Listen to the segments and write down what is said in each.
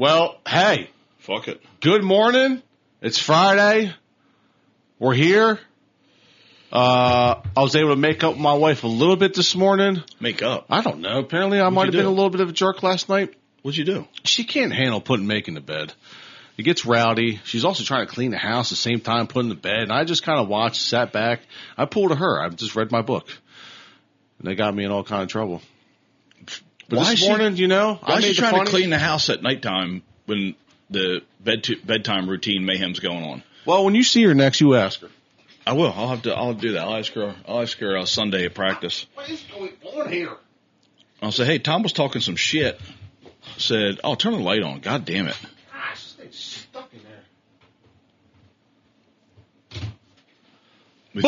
Well, hey. Fuck it. Good morning. It's Friday. We're here. I was able to make up with my wife a little bit this morning. Make up? I don't know. Apparently I might have been a little bit of a jerk last night. What'd you do? She can't handle putting making to bed. It gets rowdy. She's also trying to clean the house at the same time putting the bed. And I just kind of watched, sat back. I pulled to her. I just read my book. And they got me in all kind of trouble. But Why this morning, why is she trying to clean the house at nighttime when the bedtime routine mayhem's going on? Well, when you see her next, you ask her. I will. I'll do that. I'll ask her Sunday at practice. What is going on here? I'll say, hey, Tom was talking some shit. Said, oh, turn the light on. God damn it. Gosh, this thing's stuck in there. We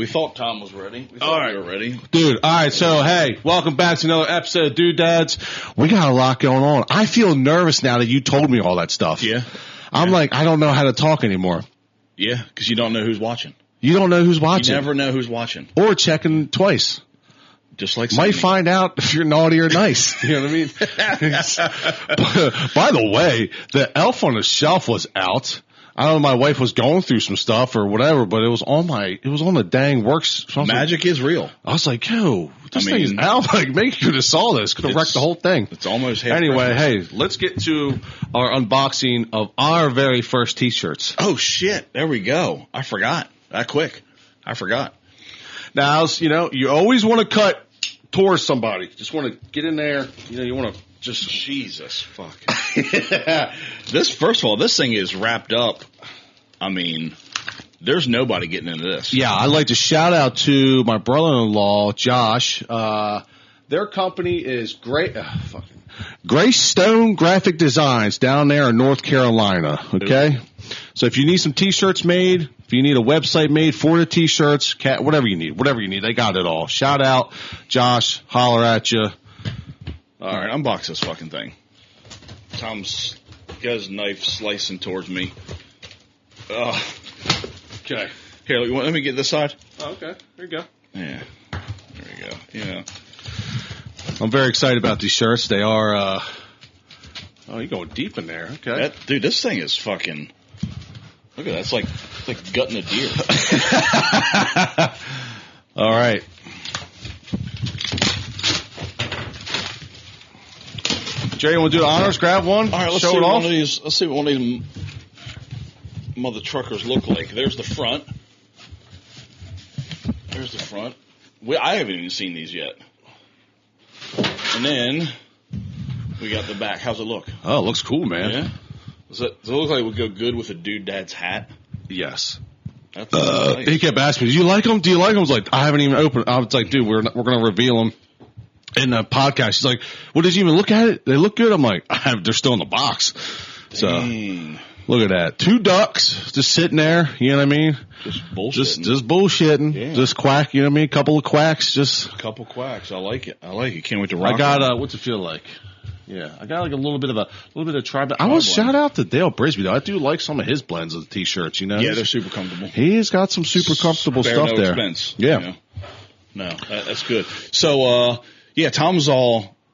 thought Tom was ready. We thought all right. we were ready. Dude, all right, so, hey, welcome back to another episode of Dude Dads. We got a lot going on. I feel nervous now that you told me all that stuff. Yeah. I'm like, I don't know how to talk anymore. Yeah, because you don't know who's watching. You don't know who's watching. You never know who's watching. Or checking twice. Just like might find out if you're naughty or nice. You know what I mean? By the way, the elf on the shelf was out. I don't know, my wife was going through some stuff or whatever, but it was on the dang works. So Magic is real. I was like, yo, this thing is out. Like, maybe you could have saw this. Could have wrecked the whole thing. It's almost half. Anyway, hey, let's get to our unboxing of our very first t-shirts. Oh, shit. There we go. I forgot. That quick. I forgot. Now, you always want to cut towards somebody. Just want to get in there. You want to just... Jesus, fuck. First of all, this thing is wrapped up. I mean, there's nobody getting into this. Yeah, I'd like to shout out to my brother-in-law, Josh. Their company is Greystone Graphic Designs down there in North Carolina. Okay? So if you need some t-shirts made, if you need a website made for the t-shirts, whatever you need, they got it all. Shout out, Josh, holler at you. All right, unbox this fucking thing. Tom's got his knife slicing towards me. Okay. Here, let me get this side. Oh, okay. There you go. Yeah. There we go. Yeah. I'm very excited about these shirts. They are, you're going deep in there. Okay. Dude, this thing is fucking... Look at that. It's like gutting a deer. All right. Jerry, you want to do the honors? Grab one. All right, let's see what one of these mother truckers look like. There's the front. I haven't even seen these yet. And then we got the back. How's it look? Oh, it looks cool, man. Yeah. Does it look like it would go good with a Dude Dad's hat? Yes. That's nice. He kept asking me, "Do you like them? Do you like them?" I was like, "I haven't even opened." I was like, "Dude, we're going to reveal them in the podcast." He's like, "Well, did you even look at it? They look good." I'm like, "They're still in the box." Dang. So look at that, 2 ducks just sitting there. You know what I mean? Just bullshitting. Just bullshitting. Yeah. Just quack. You know what I mean? Couple of quacks. A couple quacks. I like it. Can't wait to rock. I got what's it feel like? Yeah, I got like a little bit of tribe. I want to shout out to Dale Brisby though. I do like some of his blends of the t-shirts. Yeah, they're super comfortable. He's got some super comfortable stuff no there. Expense, yeah, no, that's good. So, Tom's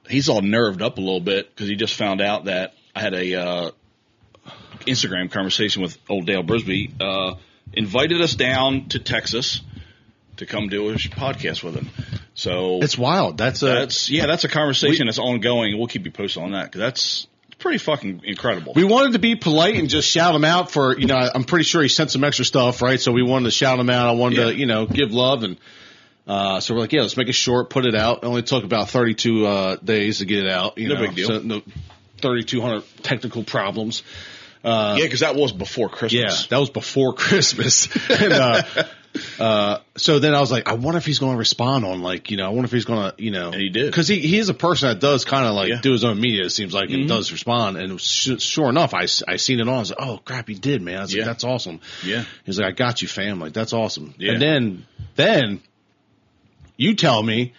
he's all nerved up a little bit because he just found out that I had a Instagram conversation with old Dale Brisby. Invited us down to Texas to come do a podcast with him. So it's wild. That's a conversation that's ongoing. We'll keep you posted on that because that's pretty fucking incredible. We wanted to be polite and just shout him out for, I'm pretty sure he sent some extra stuff, right? So we wanted to shout him out. I wanted to, give love. And so we're like, let's make it short, put it out. It only took about 32 days to get it out. No big deal. So 3,200 technical problems. Because that was before Christmas. Yeah, that was before Christmas. And, so then I was like, I wonder if he's going to respond on I wonder if he's going to, And he did. Because he is a person that does kind of do his own media, it seems like, and does respond. And sure enough, I seen it on. I was like, oh, crap, he did, man. I was like, that's awesome. Yeah. He's like, I got you, fam. Like, that's awesome. Yeah. And then you tell me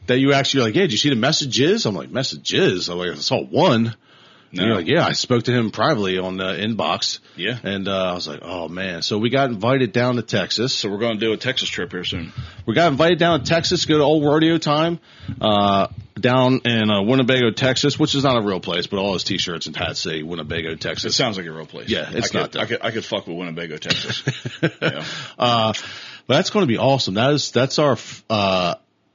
that you actually are like, did you see the messages? I'm like, messages? I'm like, I saw one. No. And you're like, I spoke to him privately on the inbox. Yeah. And I was like, oh, man. So we got invited down to Texas. So we're going to do a Texas trip here soon. We got invited down to Texas to go to Old Rodeo Time. down in Winnebago, Texas, which is not a real place, but all his T-shirts and hats say Winnebago, Texas. It sounds like a real place. Yeah, it's not. I could fuck with Winnebago, Texas. Yeah. But that's going to be awesome. That's our.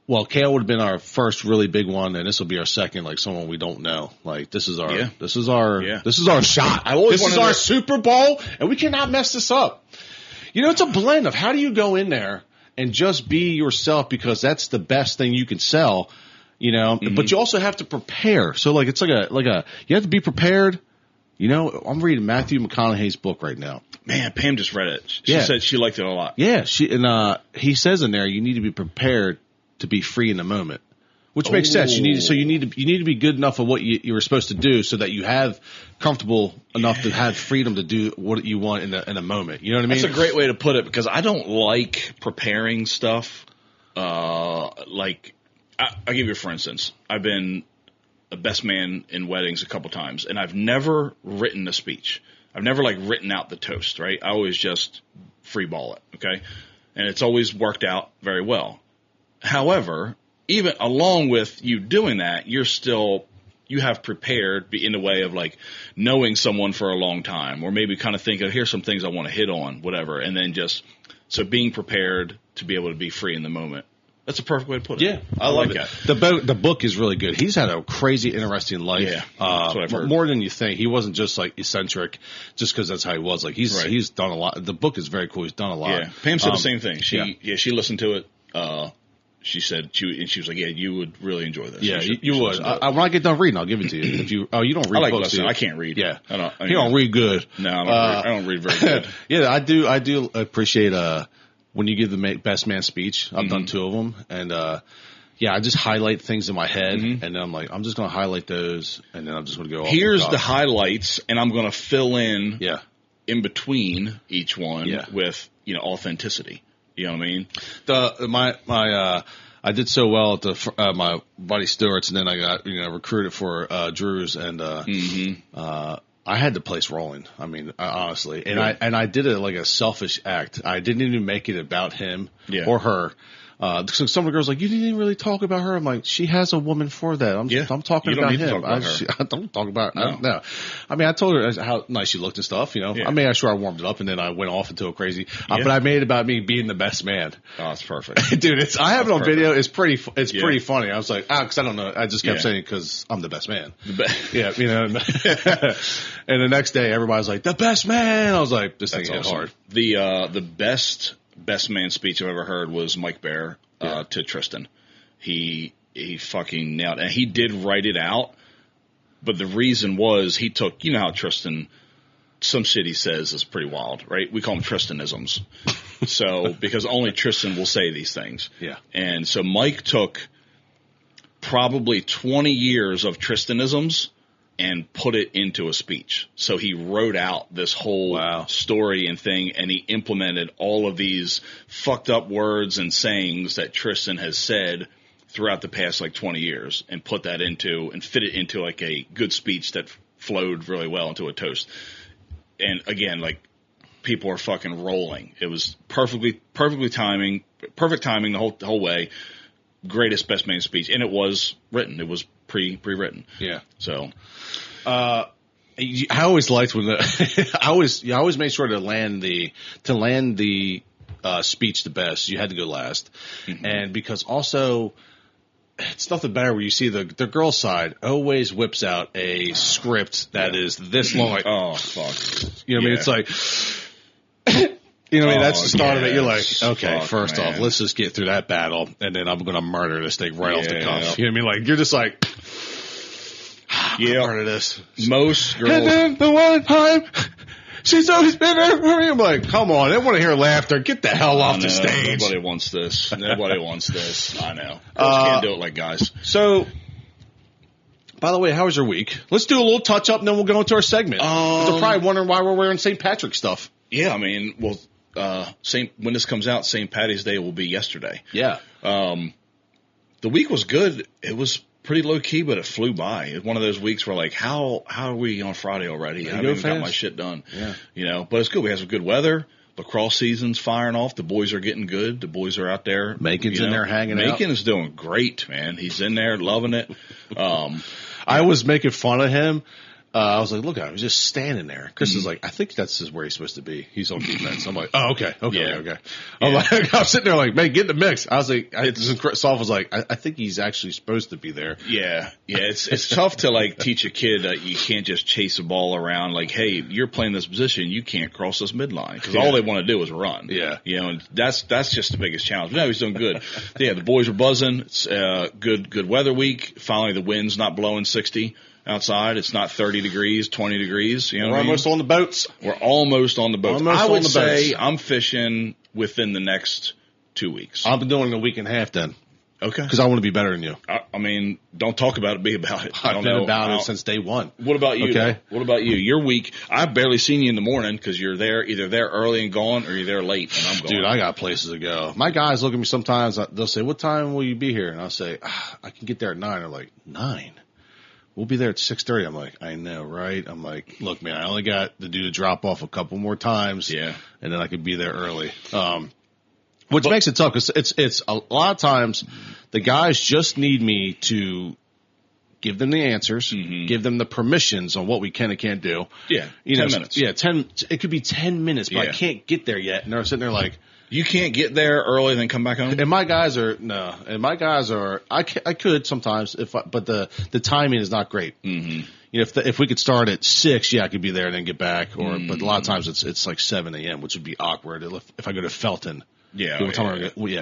Well, Kale would have been our first really big one, and this will be our second, like someone we don't know. Like this is our shot. This is our Super Bowl, and we cannot mess this up. You know, it's a blend of how do you go in there and just be yourself because that's the best thing you can sell, you know. Mm-hmm. But you also have to prepare. So like it's like a you have to be prepared. You know, I'm reading Matthew McConaughey's book right now. Man, Pam just read it. She said she liked it a lot. Yeah, he says in there you need to be prepared to be free in the moment, which makes sense. You need to be good enough of what you were supposed to do so that you have comfortable enough to have freedom to do what you want in a moment. You know what I mean? That's a great way to put it because I don't like preparing stuff. I'll give you for instance. I've been a best man in weddings a couple times, and I've never written a speech. I've never written out the toast. Right? I always just free ball it. Okay, and it's always worked out very well. However, even along with you doing that, you have prepared in the way of knowing someone for a long time, or maybe kind of think of here's some things I want to hit on, whatever, and then so being prepared to be able to be free in the moment. That's a perfect way to put it. Yeah, I like that. The book is really good. He's had a crazy, interesting life. Yeah, that's what I've heard. More than you think. He wasn't just eccentric, just because that's how he was. He's done a lot. The book is very cool. He's done a lot. Yeah, Pam said the same thing. She listened to it. She said she was like, yeah, you would really enjoy this. Yeah, you would. When I get done reading, I'll give it to you. If you don't read books, I can't read. Yeah, you don't read good. No, I don't read very good. Yeah, I do appreciate when you give the best man speech. I've done 2 of them, and I just highlight things in my head, and then I'm like, I'm just going to highlight those, and then I'm just going to go. Here's the highlights, and I'm going to fill in. Yeah. In between each one with authenticity. You know what I mean? I did so well at my buddy Stewart's, and then I got recruited for Drew's, and I had the place rolling. I mean, honestly, and I did it like a selfish act. I didn't even make it about him or her. So some of the girls like, you didn't even really talk about her. I'm like, she has a woman for that. I'm talking about him. I don't talk about her. No. I mean, I told her how nice she looked and stuff, you know. Yeah. I made sure I warmed it up, and then I went off into a crazy. But I made it about me being the best man. Oh, that's perfect. Dude, I have it on video. It's pretty funny. I was like, because I don't know. I just kept saying because I'm the best man. Yeah, you know. And the next day, everybody's like, the best man. I was like, this thing hit hard. The best man speech I've ever heard was Mike Baer to Tristan. He fucking nailed it. And he did write it out, but the reason was he took, you know how Tristan, some shit he says is pretty wild, right? We call them Tristanisms. So, because only Tristan will say these things. Yeah. And so Mike took probably 20 years of Tristanisms and put it into a speech. So he wrote out this whole story and thing, and he implemented all of these fucked up words and sayings that Tristan has said throughout the past 20 years and put that into and fit it into a good speech that flowed really well into a toast. And again, people are fucking rolling. It was perfect timing the whole way. Greatest best man speech, and it was written. It was pre-written. Yeah. So, I always liked when I always made sure to land the speech the best. You had to go last, and because also it's nothing better where you see the girl side always whips out a script that is this long. Like, oh fuck, you know what I mean? It's like. You know what I mean? That's the start of it. You're like, okay, first off, let's just get through that battle, and then I'm going to murder this thing right off the cuff. You know what I mean? You're just like, part of this. Most girls. And then the one time, she's always been there for me. I'm like, come on, they want to hear laughter. Get the hell off the stage. Nobody wants this. Nobody wants this. I know. Girls can't do it like guys. So, by the way, how was your week? Let's do a little touch up, and then we'll go into our segment. They're probably wondering why we're wearing St. Patrick stuff. Yeah, I mean, well, when this comes out, St. Patty's Day will be yesterday. Yeah. The week was good. It was pretty low key, but it flew by. It's one of those weeks where how are we on Friday already? I haven't even got my shit done. Yeah. You know, but it's good. We had some good weather, lacrosse season's firing off. The boys are getting good. The boys are out there. Macon's in there hanging out. Macon is doing great, man. He's in there loving it. I was making fun of him. I was like, look at him. He's just standing there. Chris is like, I think that's where he's supposed to be. He's on defense. I'm like, oh, okay. I'm like, I was sitting there like, man, get in the mix. I was like, Soft was like, I think he's actually supposed to be there. Yeah. It's tough to like teach a kid that you can't just chase a ball around. Like, hey, you're playing this position. You can't cross this midline because all they want to do is run. Yeah. And that's just the biggest challenge. But no, he's doing good. Yeah. The boys are buzzing. It's good weather week. Finally, the wind's not blowing 60. Outside, it's not 30 degrees, 20 degrees. You know, we're almost on the boats. We're almost on the boats. I would say I'm fishing within the next 2 weeks. I've been doing a week and a half then. Okay. Because I want to be better than you. I mean, don't talk about it, be about it. I've been about it since day one. What about you? Okay. What about you? Your week, I've barely seen you in the morning because you're either there early and gone or you're there late and I'm gone. Dude, I got places to go. My guys look at me sometimes, they'll say, what time will you be here? And I'll say, I can get there at 9. They're like, 9? We'll be there at 6:30. I'm like, I know, right? I'm like, look, man, I only got to do the drop off a couple more times. Yeah. And then I could be there early. Which makes it tough because it's a lot of times the guys just need me to give them the answers, give them the permissions on what we can and can't do. Yeah. 10 minutes. Yeah. It could be 10 minutes, but I can't get there yet. And they're sitting there like, you can't get there early and then come back home? And my guys are, I could sometimes, but the timing is not great. Mm-hmm. You know, if we could start at 6, I could be there and then get back. But a lot of times it's like 7 a.m., which would be awkward if I go to Felton. Yeah.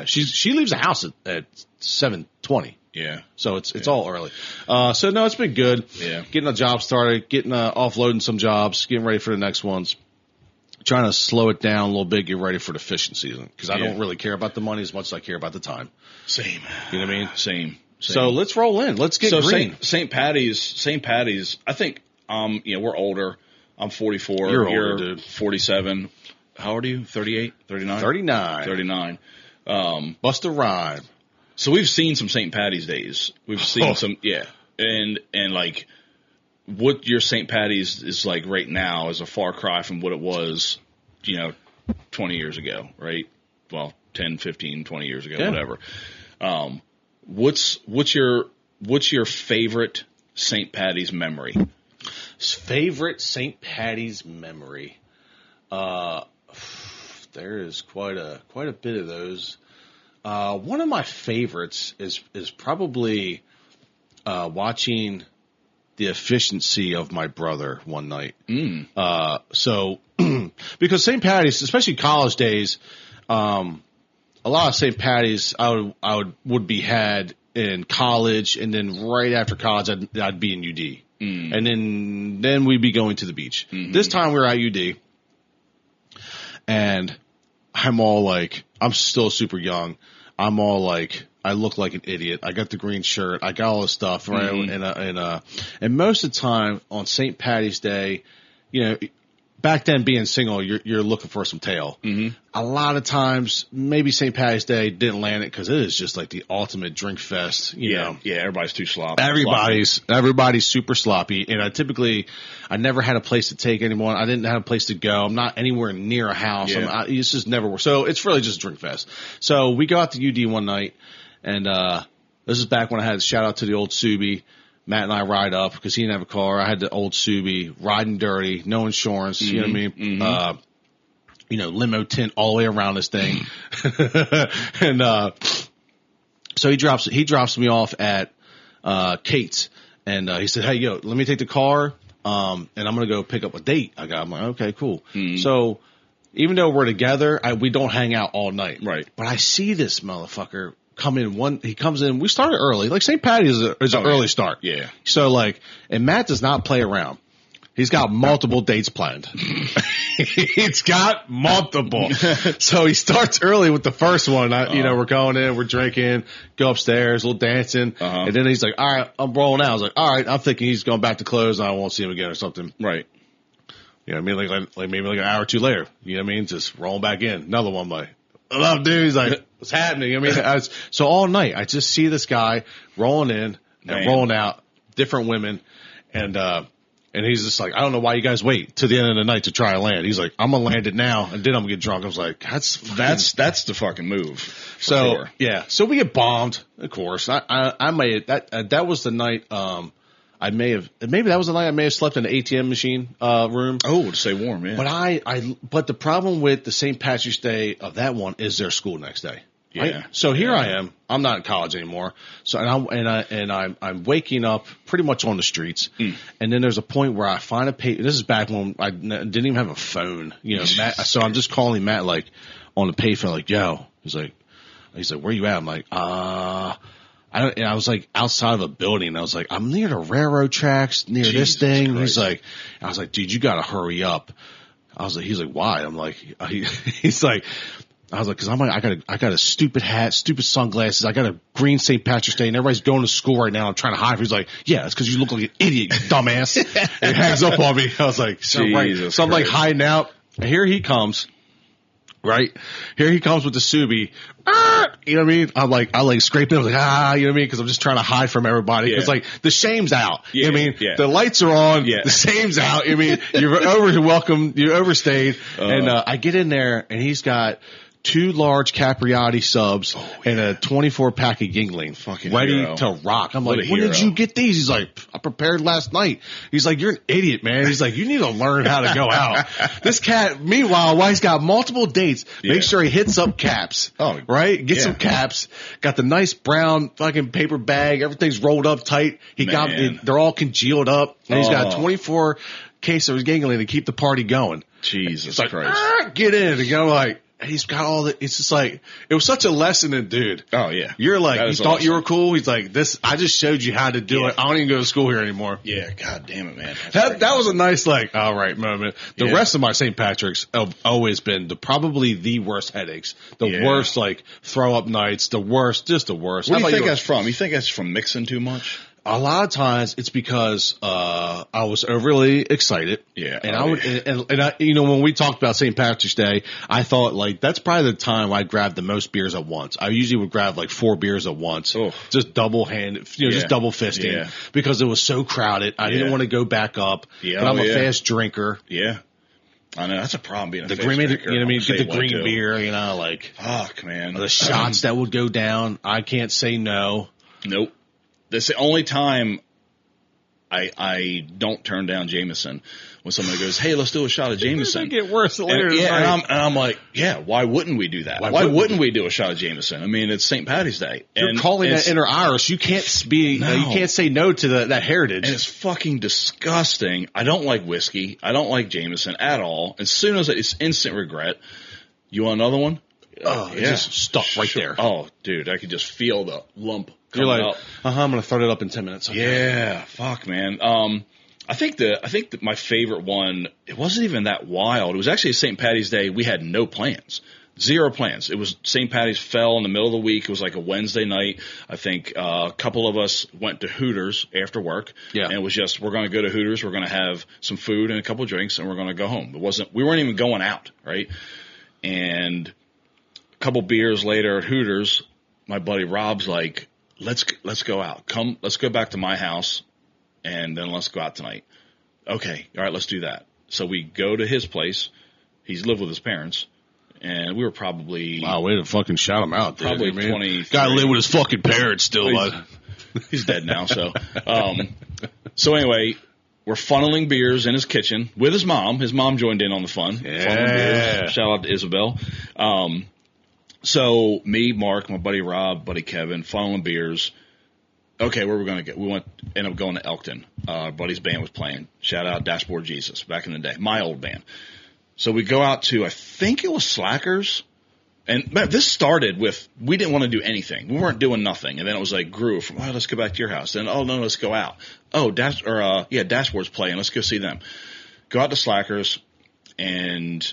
She leaves the house at 7:20. Yeah. So it's all early. So no, it's been good. Yeah. Getting a job started, getting offloading some jobs, getting ready for the next ones. Trying to slow it down a little bit, get ready for the fishing season because I don't really care about the money as much as I care about the time. Same. You know what I mean? Same. So let's roll in. Let's get green. St. Patty's. I think we're older. I'm 44. You're older, dude. 47. How old are you? 38, 39? 39. Bust a rhyme. So we've seen some St. Patty's days. We've seen some, and like. What your St. Patty's is like right now is a far cry from what it was, 20 years ago, right? Well, 10, 15, 20 years ago, whatever. What's your favorite St. Patty's memory? Favorite St. Patty's memory? There is quite a bit of those. One of my favorites is probably watching the efficiency of my brother one night. So because St. Patty's, especially college days, a lot of St. Patty's I would be had in college, and then right after college I'd be in UD, and then we'd be going to the beach. This time we were at UD, and I'm all like, I'm still super young. I'm all like, I look like an idiot. I got the green shirt. I got all this stuff, right? And most of the time on St. Patty's Day, back then being single, you're looking for some tail. A lot of times, maybe St. Patty's Day didn't land it because it is just like the ultimate drink fest. You know? Yeah, everybody's too sloppy. Everybody's super sloppy. And I never had a place to take anyone. I didn't have a place to go. I'm not anywhere near a house. It's just never worked. So it's really just a drink fest. So we go out to UD one night, and this is back when I had shout out to the old Subi. Matt and I ride up because he didn't have a car. I had the old Subi, riding dirty, no insurance. You know what I mean? Limo tint all the way around this thing. And so he drops me off at Kate's, and he said, "Hey, let me take the car, and I'm gonna go pick up a date I got." I'm like, "Okay, cool." So even though we're together, we don't hang out all night, right? But I see this motherfucker he comes in, we started early. Like St. Patty's is an early start. Yeah. So and Matt does not play around. He's got multiple dates planned. He's got multiple. So he starts early with the first one. We're going in, we're drinking, go upstairs, a little dancing. And then he's like, all right, I'm rolling out. I was like, all right, I'm thinking he's going back to close and I won't see him again or something. Right. You know what I mean? Like maybe like an hour or two later. You know what I mean? Just rolling back in. Another one, like, hello, dude. He's like, what's happening? I mean, so all night I just see this guy rolling in and rolling out, different women. And, And he's just like, I don't know why you guys wait to the end of the night to try and land. He's like, I'm gonna land it now, and then I'm gonna get drunk. I was like, that's the fucking move. So sure. yeah, so we get bombed, of course. I may that was the night. Maybe that was the night I may have slept in the ATM machine room. Oh, to stay warm, yeah. But the problem with the St. Patrick's Day of that one is there's school next day. Right? Yeah. So here I am. I'm not in college anymore. So I'm waking up pretty much on the streets. And then there's a point where I find a paper. This is back when I didn't even have a phone. Matt, so I'm just calling Matt like on the payphone, like, yo. He's like, where you at? I'm like, and I was like outside of a building. I was like, I'm near the railroad tracks, near Jesus this thing. Christ. I was like, dude, you gotta hurry up. He's like, why? I'm like, he's like. I was like, cause I got a stupid hat, stupid sunglasses. I got a green St. Patrick's Day and everybody's going to school right now. I'm trying to hide. He's like, yeah, it's cause you look like an idiot, you dumbass. And he hangs up on me. I was like, so I'm like hiding out. And here he comes, right? Here he comes with the Subi. You know what I mean? I like scraped it. I was like, you know what I mean? Cause I'm just trying to hide from everybody. Cause like the shame's out. You know what I mean? Yeah. The lights are on. Yeah. The shame's out. You know what I mean? You're overstayed. And, I get in there and he's got 2 large Capriati subs and a 24 pack of Yingling ready to rock. I'm like, when did you get these? He's like, I prepared last night. He's like, you're an idiot, man. He's like, you need to learn how to go out. This cat, meanwhile, while he's got multiple dates, make sure he hits up caps. Right? Get some caps. Got the nice brown fucking paper bag. Everything's rolled up tight. They're all congealed up. And he's got a 24 case of his Yingling to keep the party going. Jesus Christ. Get in. And I'm like, he's got all the, it's just like, it was such a lesson in, dude. Oh, yeah. You're like, you thought you were cool. He's like, I just showed you how to do it. I don't even go to school here anymore. Yeah. God damn it, man. That was a nice, like, all right moment. The rest of my St. Patrick's have always been probably the worst headaches, the worst, like, throw up nights, just the worst. What do you think that's from? You think that's from mixing too much? A lot of times it's because I was overly excited. Yeah. And I when we talked about St. Patrick's Day, I thought like that's probably the time I grabbed the most beers at once. I usually would grab like 4 beers at once. Just double handed, just double fisting because it was so crowded. I didn't want to go back up. Yeah. But I'm a fast drinker. Yeah. I know that's a problem being a fast drinker. You know what I mean? Get the green beer, like fuck, man. The shots that would go down. I can't say no. Nope. That's the only time I don't turn down Jameson when somebody goes, hey, let's do a shot of Jameson. It get worse later. And I'm like, yeah, why wouldn't we do that? Why wouldn't we do a shot of Jameson? I mean, it's St. Patty's Day. You're calling that inner Irish. You can't you can't say no to that heritage. And it's fucking disgusting. I don't like whiskey. I don't like Jameson at all. As soon as it's instant regret. You want another one? It's just stuck right there. Oh, dude, I could just feel the lump. You're like, I'm going to throw it up in 10 minutes. Okay. Yeah, fuck, man. I think that my favorite one, it wasn't even that wild. It was actually St. Patty's Day. We had no plans. 0 plans. It was St. Patty's fell in the middle of the week. It was like a Wednesday night. I think a couple of us went to Hooters after work. Yeah. And it was just, we're going to go to Hooters. We're going to have some food and a couple of drinks, and we're going to go home. We weren't even going out, right? And a couple beers later at Hooters, my buddy Rob's like, let's go out. Let's go back to my house, and then let's go out tonight. Okay, all right, let's do that. So we go to his place. He's lived with his parents, and we were probably way to fucking shout him out. Dude. Probably 20. Guy live with his fucking parents still. He's dead now. So, so anyway, we're funneling beers in his kitchen with his mom. His mom joined in on the fun. Yeah. Funneling beers. Shout out to Isabel. So me, Mark, my buddy Rob, buddy Kevin, funneling beers. Okay, where we're going to get? We ended up going to Elkton. Our buddy's band was playing. Shout out Dashboard Jesus back in the day, my old band. So we go out to, I think it was Slackers. And this started with, we didn't want to do anything. We weren't doing nothing. And then it was like grew from, let's go back to your house. Then, no, let's go out. Dashboard's playing. Let's go see them. Go out to Slackers, and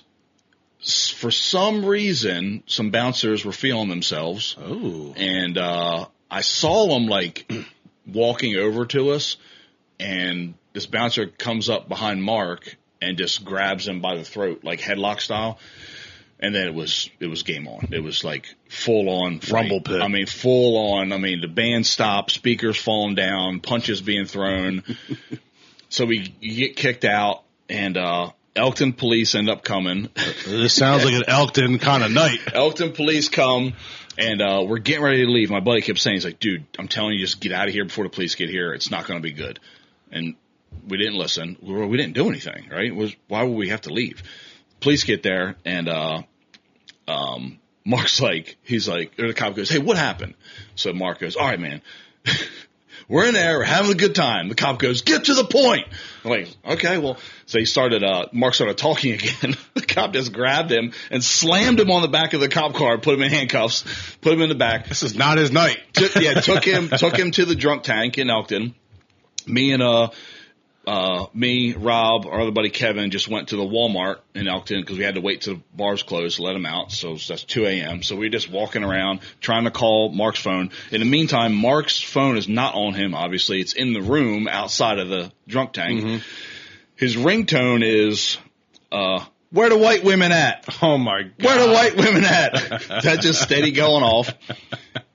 for some reason, some bouncers were feeling themselves. Oh. And I saw them like walking over to us, and this bouncer comes up behind Mark and just grabs him by the throat, like headlock style. And then it was game on. It was like full on rumble pit. I mean, full on. I mean, the band stopped, speakers falling down, punches being thrown. So you get kicked out, and Elkton police end up coming. This sounds like an Elkton kind of night. Elkton police come, and we're getting ready to leave. My buddy kept saying, he's like, dude, I'm telling you, just get out of here before the police get here. It's not going to be good. And we didn't listen. We didn't do anything, right? Why would we have to leave? Police get there, and Mark's like, or the cop goes, hey, what happened? So Mark goes, all right, man. We're in there, we're having a good time. The cop goes, get to the point. I'm like, okay, well. So Mark started talking again. The cop just grabbed him and slammed him on the back of the cop car, put him in handcuffs, put him in the back. This is not his night. Took him to the drunk tank in Elkton. Me, Rob, our other buddy Kevin just went to the Walmart in Elkton because we had to wait till the bars closed to let him out. So that's 2 a.m. So we're just walking around trying to call Mark's phone. In the meantime, Mark's phone is not on him, obviously. It's in the room outside of the drunk tank. Mm-hmm. His ringtone is, where the white women at? Oh, my God. Where the white women at? That's just steady going off.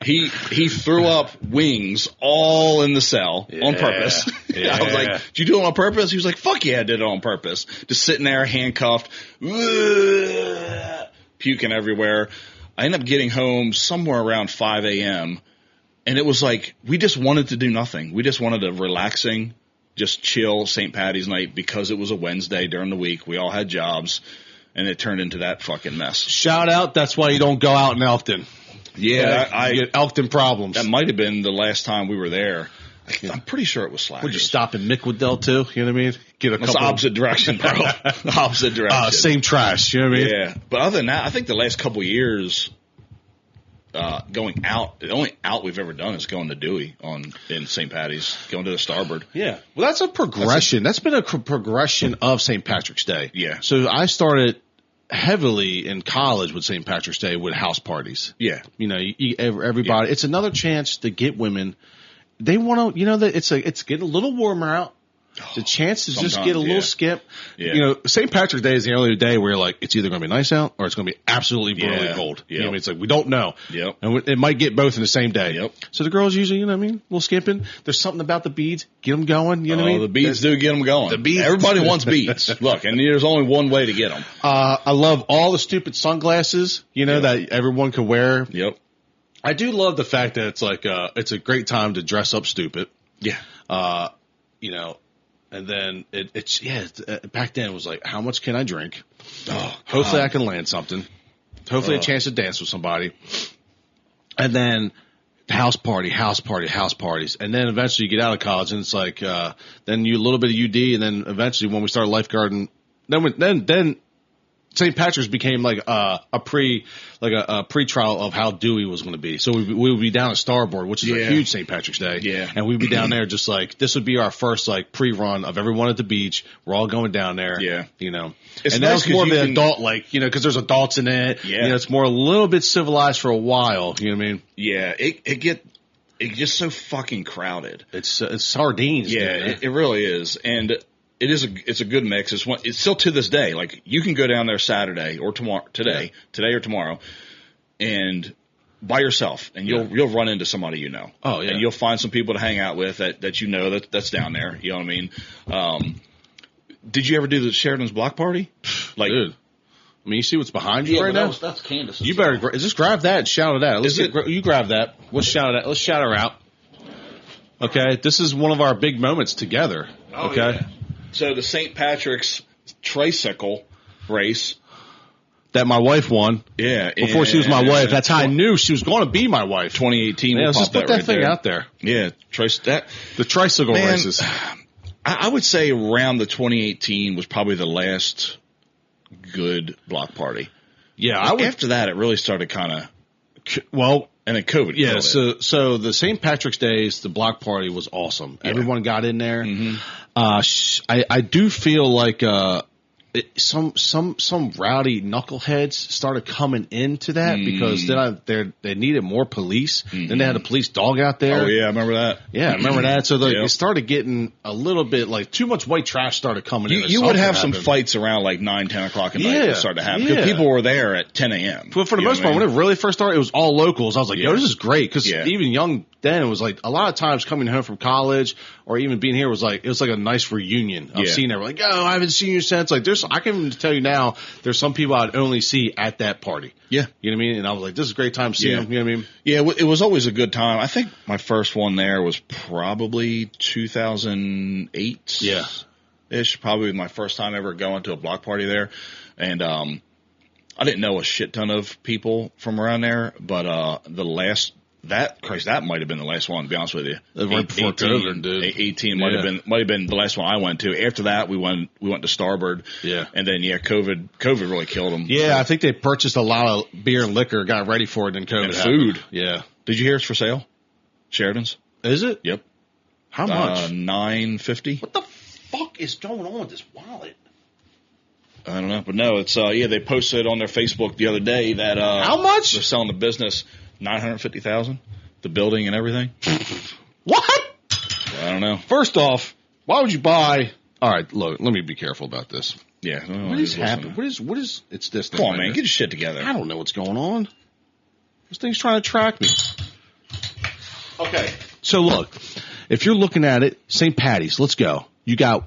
He threw up wings all in the cell on purpose. Yeah. I was like, did you do it on purpose? He was like, fuck yeah, I did it on purpose. Just sitting there handcuffed, puking everywhere. I ended up getting home somewhere around 5 a.m. And it was like, we just wanted to do nothing. We just wanted a relaxing, just chill St. Patty's night because it was a Wednesday during the week. We all had jobs, and it turned into that fucking mess. Shout out, that's why you don't go out in Elkton. Yeah, you get Elkton problems. That might have been the last time we were there. I'm pretty sure it was Slackers. Would you stop in Mickwell too? You know what I mean? Get a couple. It's opposite direction, bro. Opposite direction. Same trash. You know what I mean? Yeah. But other than that, I think the last couple of years, going out, the only out we've ever done is going to Dewey in St. Patty's, going to the Starboard. Yeah. Well, that's a progression. That's been a progression of St. Patrick's Day. Yeah. So I started heavily in college with St. Patrick's Day with house parties. Yeah. You know, everybody. Yeah. It's another chance to get women. They want to, that it's getting a little warmer out. It's a chance to just get a little skip. Yeah. St. Patrick's Day is the only day where you're like, it's either going to be nice out or it's going to be absolutely brutally cold. Yep. It's like, we don't know. Yep. And it might get both in the same day. Yep. So the girls usually, a little skipping. There's something about the beads. Get them going. You know what I mean? The beads do get them going. The beads. Everybody wants beads. Look, and there's only one way to get them. I love all the stupid sunglasses, that everyone can wear. Yep. I do love the fact that it's like, it's a great time to dress up stupid. Yeah. And then back then it was like, how much can I drink? Oh, hopefully I can land something. Hopefully a chance to dance with somebody. And then house parties. And then eventually you get out of college and it's like, then you a little bit of UD. And then eventually when we started lifeguarding, then St. Patrick's became like a pre-trial of how Dewey was going to be. So we would be down at Starboard, which is a huge St. Patrick's Day. Yeah. And we'd be down there just like, this would be our first like pre-run of everyone at the beach. We're all going down there. Yeah. It's and nice that's more of an adult, because there's adults in it. Yeah. It's more a little bit civilized for a while. You know what I mean? Yeah. It gets so fucking crowded. It's sardines. Yeah, it really is. And it's a good mix. It's still to this day. Like you can go down there Saturday or today or tomorrow, and by yourself, and you'll run into somebody Oh yeah, and you'll find some people to hang out with that that's down there. You know what I mean? Did you ever do the Sheridan's block party? Like, dude. I mean, you see what's behind you right now? That's Candace. You better just grab that and shout it out. You grab that. Let's shout it out. Let's shout her out. Okay, this is one of our big moments together. Oh, okay. Yeah. So the St. Patrick's tricycle race that my wife won. Yeah, before she was my wife. That's how I knew she was going to be my wife. 2018. Yeah, let's just put that thing out there. Yeah, the tricycle races. I would say around the 2018 was probably the last good block party. Yeah, after that it really started kind of and then COVID. Yeah, so the St. Patrick's Days, the block party was awesome. Yeah. Everyone got in there. Mm-hmm. I do feel like some rowdy knuckleheads started coming into that because then they needed more police. Then they had a police dog out there. Oh yeah, I remember that. Yeah, I remember that. So it started getting a little bit like too much white trash started coming in. You would have some fights around like 9, 10 o'clock at night that started to happen because people were there at 10 a.m. But for the most part, when it really first started, it was all locals. I was like, yo, this is great because even young then, it was like a lot of times coming home from college or even being here was like, it was like a nice reunion of seeing everyone. Like, oh, I haven't seen you since. Like, I can even tell you now, there's some people I'd only see at that party. Yeah. You know what I mean? And I was like, this is a great time seeing them. You know what I mean? Yeah, it was always a good time. I think my first one there was probably 2008. Yeah. Ish, probably my first time ever going to a block party there. And, I didn't know a shit ton of people from around there, but, that might have been the last one, to be honest with you. Right before COVID, dude. 18 might have been the last one I went to. After that, we went to Starboard. Yeah. And then, COVID really killed them. Yeah, I think they purchased a lot of beer and liquor, got ready for it, and COVID and happened. Food. Yeah. Did you hear it's for sale? Sheridan's. Is it? Yep. How much? $9.50. What the fuck is going on with this wallet? I don't know, but no, it's they posted on their Facebook the other day that how much they're selling the business. $950,000, the building and everything. What? I don't know. First off, why would you buy? All right, look, let me be careful about this. Yeah. What is happening? What is? It's this. Come on, man, get your shit together. I don't know what's going on. This thing's trying to track me. Okay. So look, if you're looking at it, St. Patty's, let's go. Okay,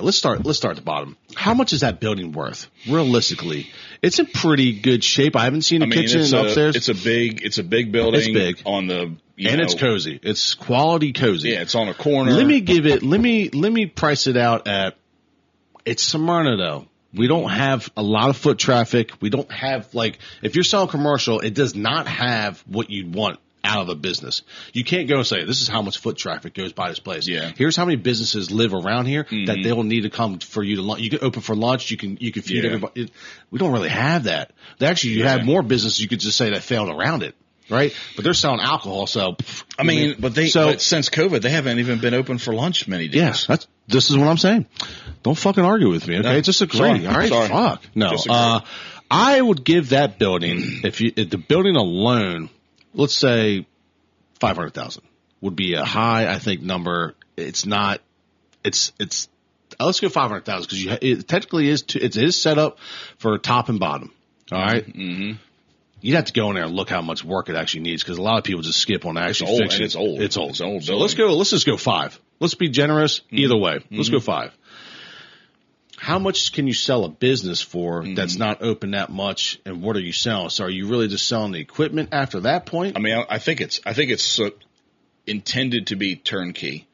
let's start at the bottom. How much is that building worth? Realistically, it's in pretty good shape. I haven't seen a kitchen upstairs. It's a big building. It's big. On the, it's cozy. It's quality cozy. Yeah, it's on a corner. Let me price it out at, it's Smyrna though. We don't have a lot of foot traffic. We don't have if you're selling commercial, it does not have what you'd want out of a business. You can't go and say, this is how much foot traffic goes by this place. Yeah. Here's how many businesses live around here that they will need to come for you to lunch. You can open for lunch. You can feed everybody. We don't really have that. You have more businesses you could just say that failed around it. Right? But they're selling alcohol. So, but since COVID, they haven't even been open for lunch many days. Yes. This is what I'm saying. Don't fucking argue with me. Okay. No, just agree. sorry. All right. Sorry. Fuck. No. I would give that building, if the building alone, let's say 500,000 would be a high, I think, number. It's not, let's go 500,000 because it technically it is set up for top and bottom. All right. Mm-hmm. You'd have to go in there and look how much work it actually needs because a lot of people just skip on actually fixing it. It's old. It's old. So let's just go 5. Let's be generous either way. Let's go 5. How much can you sell a business for that's not open that much, and what are you selling? So are you really just selling the equipment after that point? I mean, I think it's intended to be turnkey.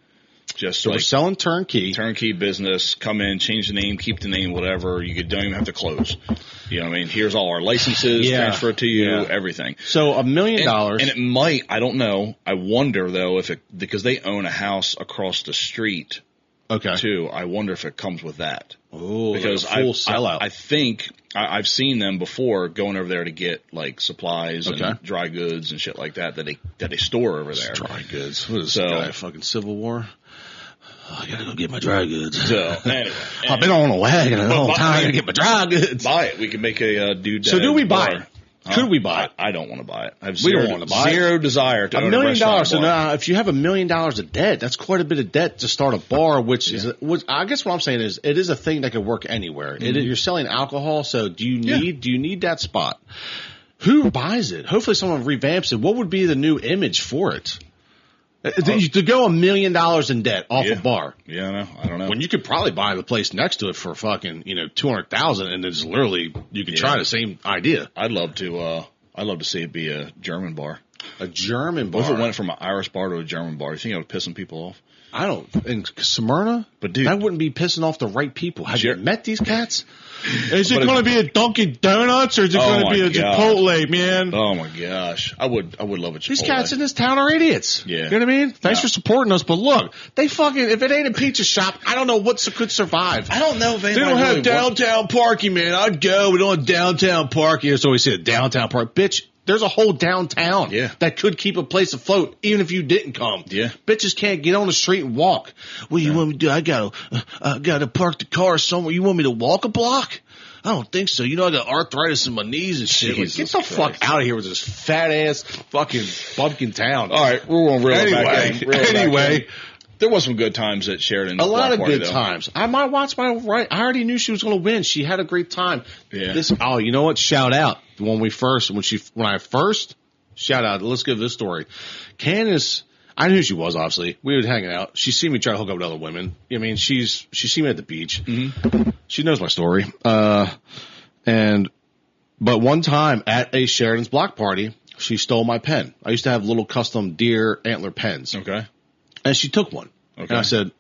So we're selling turnkey business. Come in, change the name, keep the name, whatever. Don't even have to close. You know what I mean? Here's all our licenses, transfer it to you, everything. So $1 million, and it might. I don't know. I wonder though because they own a house across the street. Okay. Too. I wonder if it comes with that. Oh, because full sellout. I think I've seen them before going over there to get supplies and dry goods and shit like that they store over there. Dry goods. What is this guy? Fucking Civil War. I gotta go get my dry goods. So anyway, I've been on a wagon a long time to get my dry goods. Buy it. We can make a dude. So do we buy it? Could we buy it? I don't want to buy it. I have we don't want to buy zero desire to own $1 million. So now, if you have $1 million of debt, that's quite a bit of debt to start a bar. Which I guess what I'm saying is, it is a thing that could work anywhere. You're selling alcohol, so do you need that spot? Who buys it? Hopefully, someone revamps it. What would be the new image for it? To go $1 million in debt off a bar. Yeah, I don't know. When you could probably buy the place next to it for fucking, $200,000, and it's literally, you could try the same idea. I'd love to see it be a German bar. A German bar? What if it went from an Irish bar to a German bar? You think it would piss some people off? I don't. In Smyrna? But dude, that wouldn't be pissing off the right people. Have you met these cats? Is it going to be a Dunkin' Donuts or is it going to be a Chipotle, man? Oh my gosh. I would love a Chipotle. These cats in this town are idiots. Yeah. You know what I mean? Thanks for supporting us, but look, if it ain't a pizza shop, I don't know what could survive. I don't know if they don't have downtown parking, man. I'd go. We don't have downtown parking. So we say downtown park. Bitch, there's a whole downtown that could keep a place afloat, even if you didn't come. Yeah. Bitches can't get on the street and walk. What do you want me to do? I gotta park the car somewhere. You want me to walk a block? I don't think so. You know, I got arthritis in my knees and shit. Like, get the fuck out of here with this fat ass fucking bumpkin town. All right, we're going anyway. There was some good times at Sheridan. A lot of good times. I might watch my right. I already knew she was going to win. She had a great time. Yeah. You know what? Shout out when I first shout out. Let's give this story. Candace, I knew who she was. Obviously, we were hanging out. She seen me try to hook up with other women. I mean, she seen me at the beach. Mm-hmm. She knows my story. But one time at a Sheridan's block party, she stole my pen. I used to have little custom deer antler pens. Okay. And she took one. Okay. And I said,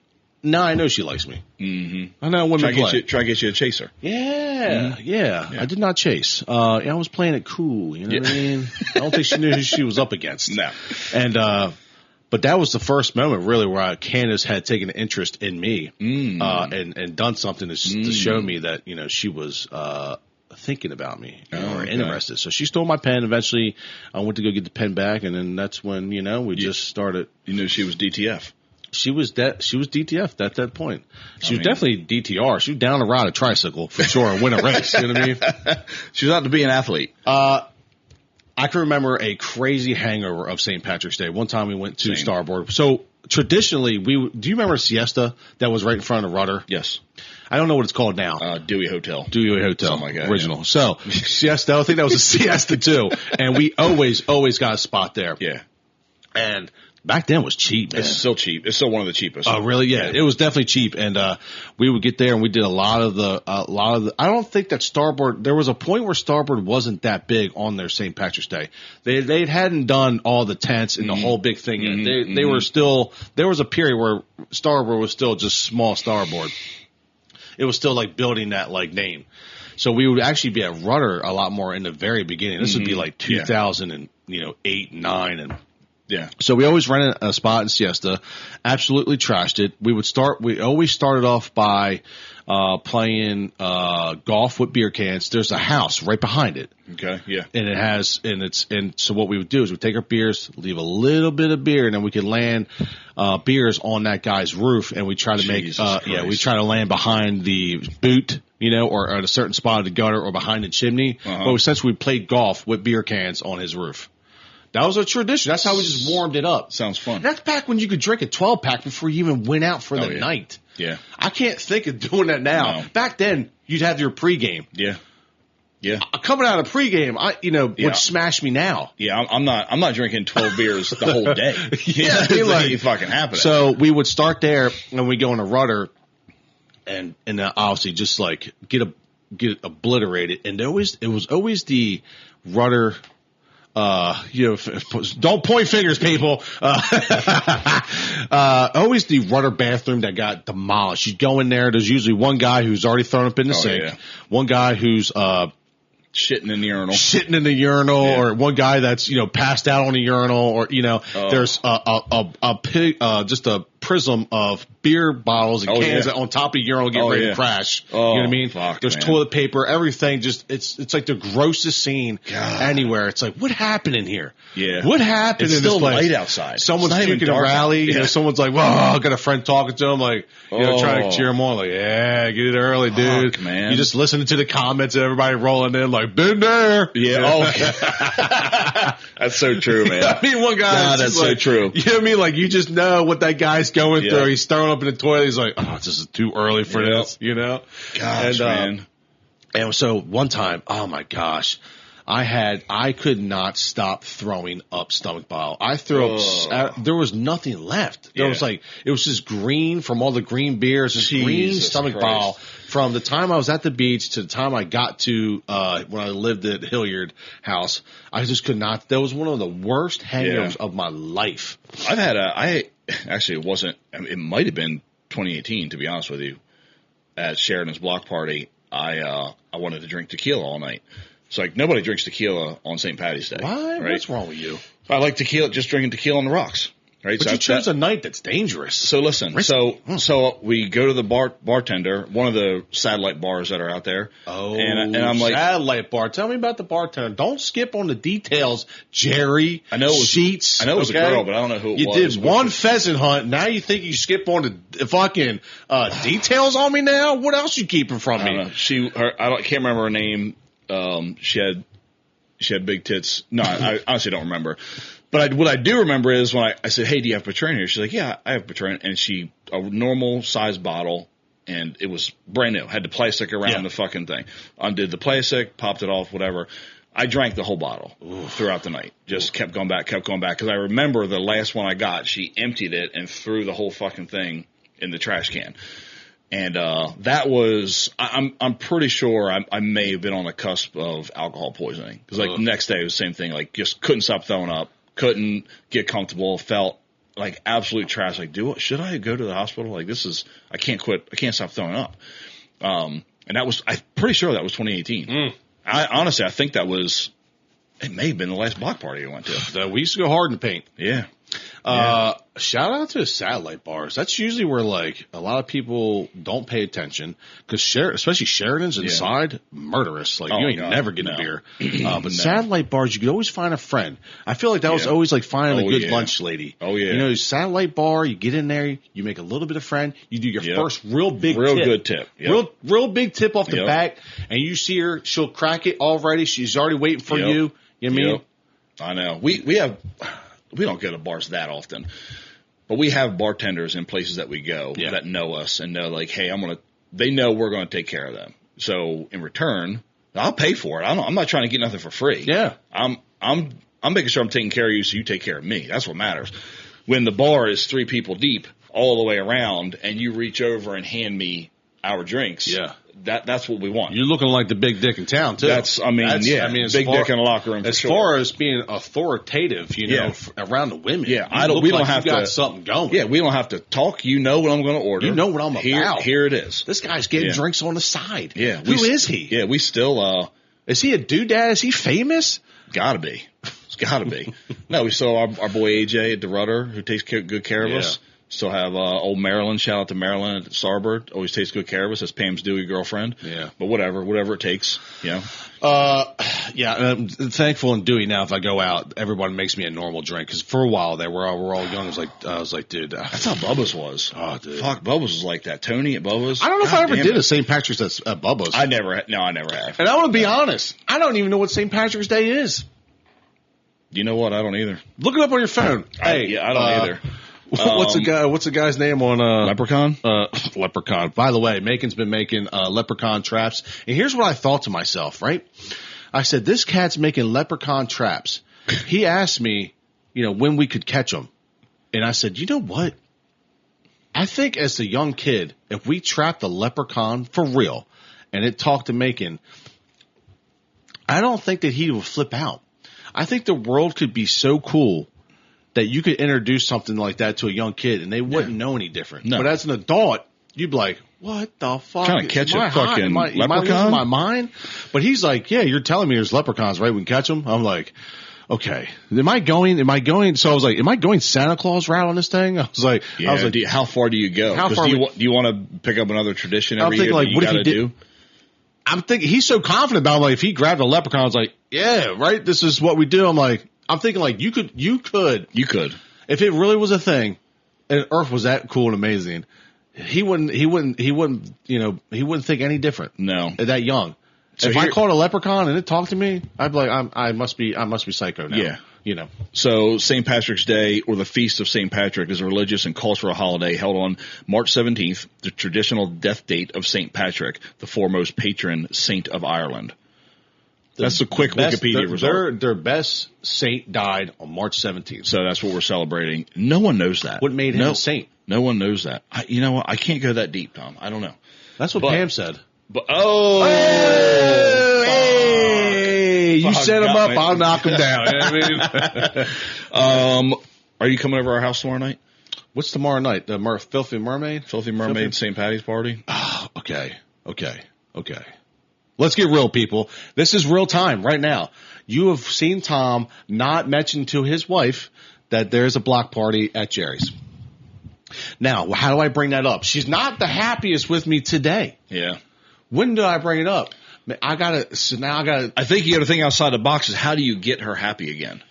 no, I know she likes me. Mm-hmm. I know women play. Try to get you a chaser. Yeah. I did not chase. I was playing it cool. You know what I mean? I don't think she knew who she was up against. No. And, but that was the first moment really where Candace had taken an interest in me, and done something to show me that, you know, she was, thinking about me or interested. So she stole my pen. Eventually I went to go get the pen back, and then that's when, you know, we just started. You knew she was DTF. She was DTF at that point. She was definitely DTR. She was down to ride a tricycle for sure and win a race. You know what I mean? She was out to be an athlete. I can remember a crazy hangover of St. Patrick's Day. One time we went to Starboard. So traditionally, do you remember Siesta that was right in front of the Rudder? Yes. I don't know what it's called now. Dewey Hotel. Something like that. Original. Yeah. So, Siesta, I think that was a Siesta too. And we always got a spot there. Yeah. And back then it was cheap, man. It's still cheap. It's still one of the cheapest. Oh, really? Yeah. It was definitely cheap. And, we would get there and we did a lot of the, I don't think that Starboard, there was a point where Starboard wasn't that big on their St. Patrick's Day. They hadn't done all the tents and the whole big thing yet. They were still, there was a period where Starboard was still just small Starboard. It was still like building that like name. So we would actually be at Rudder a lot more in the very beginning. This would be like 2008, 9 and yeah. So we always rented a spot in Siesta, absolutely trashed it. We always started off by playing golf with beer cans. There's a house right behind it. Okay, yeah. And so what we would do is we'd take our beers, leave a little bit of beer, and then we could land beers on that guy's roof, and we try to we try to land behind the boot, you know, or at a certain spot of the gutter or behind the chimney. But essentially we played golf with beer cans on his roof. That was a tradition. That's how we just warmed it up. Sounds fun. That's back when you could drink a 12-pack before you even went out for the night. Yeah. I can't think of doing that now. No. Back then, you'd have your pregame. Yeah. Yeah. Coming out of pregame, would smash me now. Yeah, I'm not drinking 12 beers the whole day. Yeah, like it fucking happening. So we would start there and we go in a Rudder and obviously just like get obliterated. And it was always the Rudder. Don't point fingers, people. Always the Rudder bathroom that got demolished. You go in there, there's usually one guy who's already thrown up in the sink, one guy who's, shitting in the urinal, or one guy that's, passed out on the urinal, or, there's just a prism of beer bottles and cans on top of the urinal getting ready to crash. You know what I mean? There's toilet paper, everything. Just it's like the grossest scene anywhere. It's like, what happened in here? Yeah. What happened in this place? It's still light outside. Someone's drinking a rally. Someone's like, "Whoa!" I got a friend talking to him, like, trying to cheer him on, like, "Yeah, get it early, dude." Fuck, man. You just listening to the comments and everybody rolling in, like, "Been there." Yeah. That's so true, man. I mean, one guy. That's so true. You know what I mean? Like, you just know what that guy's going through. He's throwing up in the toilet. He's like, "Oh, this is too early for this," Gosh, man. And so one time, oh my gosh, I could not stop throwing up stomach bile. I threw up. There was nothing left. There was it was just green from all the green beers, just green stomach bile from the time I was at the beach to the time I got to, when I lived at Hilliard House. I just could not. That was one of the worst hangovers of my life. I've had actually, it wasn't, it might have been 2018, to be honest with you. At Sheridan's block party, I wanted to drink tequila all night. It's like nobody drinks tequila on St. Patty's Day. Why? Right? What's wrong with you? I like tequila, just drinking tequila on the rocks. Right. But you chose a night that's dangerous. So listen, so we go to the bartender, one of the satellite bars that are out there. Oh, and I'm like, satellite bar. Tell me about the bartender. Don't skip on the details, Jerry. I know it was Sheets. I know it was a girl, but I don't know who it was. You did one pheasant hunt. Now you think you skip on the fucking details on me now? What else you keeping from me? I can't remember her name. She had big tits. No, I honestly don't remember. But what I do remember is when I said, "Hey, do you have Patron here?" She's like, "Yeah, I have Patron," and a normal size bottle, and it was brand new. Had the plastic around the fucking thing. Undid the plastic, popped it off, whatever. I drank the whole bottle throughout the night. Just kept going back because I remember the last one I got. She emptied it and threw the whole fucking thing in the trash can. And that was, I'm pretty sure I may have been on the cusp of alcohol poisoning. Because the next day it was the same thing. Like, just couldn't stop throwing up. Couldn't get comfortable. Felt like absolute trash. Like, should I go to the hospital? Like, I can't quit. I can't stop throwing up. And I'm pretty sure that was 2018. Honestly, I think it may have been the last block party I went to. We used to go hard in the paint. Yeah. Shout out to the satellite bars. That's usually where like a lot of people don't pay attention because especially Sheridan's inside murderous. Like you ain't never getting a beer. But satellite bars, you could always find a friend. I feel like that was always like finding a good lunch lady. Oh yeah. You know, satellite bar, you get in there, you make a little bit of friend, you do your first real good tip. Yep. Real big tip off the back, and you see her, she'll crack it already. She's already waiting for you. You know what I mean? I know. We don't go to bars that often, but we have bartenders in places that we go that know us and know like, hey, they know we're going to take care of them. So in return, I'll pay for it. I'm not trying to get nothing for free. Yeah. I'm making sure I'm taking care of you so you take care of me. That's what matters. When the bar is 3 people deep all the way around and you reach over and hand me our drinks. Yeah. That's what we want. You're looking like the big dick in town too. Big dick in the locker room. As far as being authoritative, around the women. Yeah, we don't have to got something going. Yeah, we don't have to talk. You know what I'm going to order. You know what I'm about. Here it is. This guy's getting drinks on the side. Yeah, who is he? Yeah, we still. Is he a doodad? Is he famous? Gotta be. It's gotta be. No, we still have our boy AJ at the Rudder who takes good care of us. Still have old Marilyn. Shout out to Marilyn at Starboard. Always takes good care of us. That's Pam's Dewey girlfriend. Yeah. But whatever it takes. I'm thankful in Dewey now. If I go out, everyone makes me a normal drink. Because for a while there, we're all young. I was like, dude, that's how Bubba's was. Oh, dude, fuck, Bubba's was like that. Tony at Bubba's. I don't know if I ever did a St. Patrick's at Bubba's. I never have. And I want to be honest. I don't even know what St. Patrick's Day is. You know what? I don't either. Look it up on your phone. I don't either. What's the guy's name on Leprechaun? Leprechaun. By the way, Macon's been making leprechaun traps. And here's what I thought to myself, right? I said, this cat's making leprechaun traps. He asked me, when we could catch them. And I said, you know what? I think as a young kid, if we trapped a leprechaun for real and it talked to Macon, I don't think that he would flip out. I think the world could be so cool that you could introduce something like that to a young kid and they wouldn't know any different. No. But as an adult, you'd be like, what the fuck? Trying to catch a fucking leprechaun? Am I losing my mind? But he's like, yeah, you're telling me there's leprechauns, right? We can catch them. I'm like, okay. Am I going? So I was like, am I going Santa Claus route on this thing? I was like, how far do you go? Do you want to pick up another tradition every year like, what if he did? I'm thinking he's so confident about like if he grabbed a leprechaun, I was like, yeah, right. This is what we do. I'm thinking like you could if it really was a thing and Earth was that cool and amazing, he wouldn't think any different. No, that young. So if I caught a leprechaun and it talked to me, I'd be like, I must be psycho now. Yeah. So St. Patrick's Day, or the Feast of St. Patrick, is a religious and cultural holiday held on March 17th, the traditional death date of St. Patrick, the foremost patron saint of Ireland. That's a quick Wikipedia result. Their best saint died on March 17th. So that's what we're celebrating. No one knows that. What made him a saint? No one knows that. You know what? I can't go that deep, Tom. I don't know. That's what Pam said. Hey, you set him up, I'll knock him down. You know what I mean? Are you coming over our house tomorrow night? What's tomorrow night? The Filthy Mermaid? Filthy Mermaid St. Patty's party? Oh, okay. Let's get real, people. This is real time right now. You have seen Tom not mention to his wife that there's a block party at Jerry's. Now, how do I bring that up? She's not the happiest with me today. Yeah. When do I bring it up? I think you got to think outside the box. Is how do you get her happy again?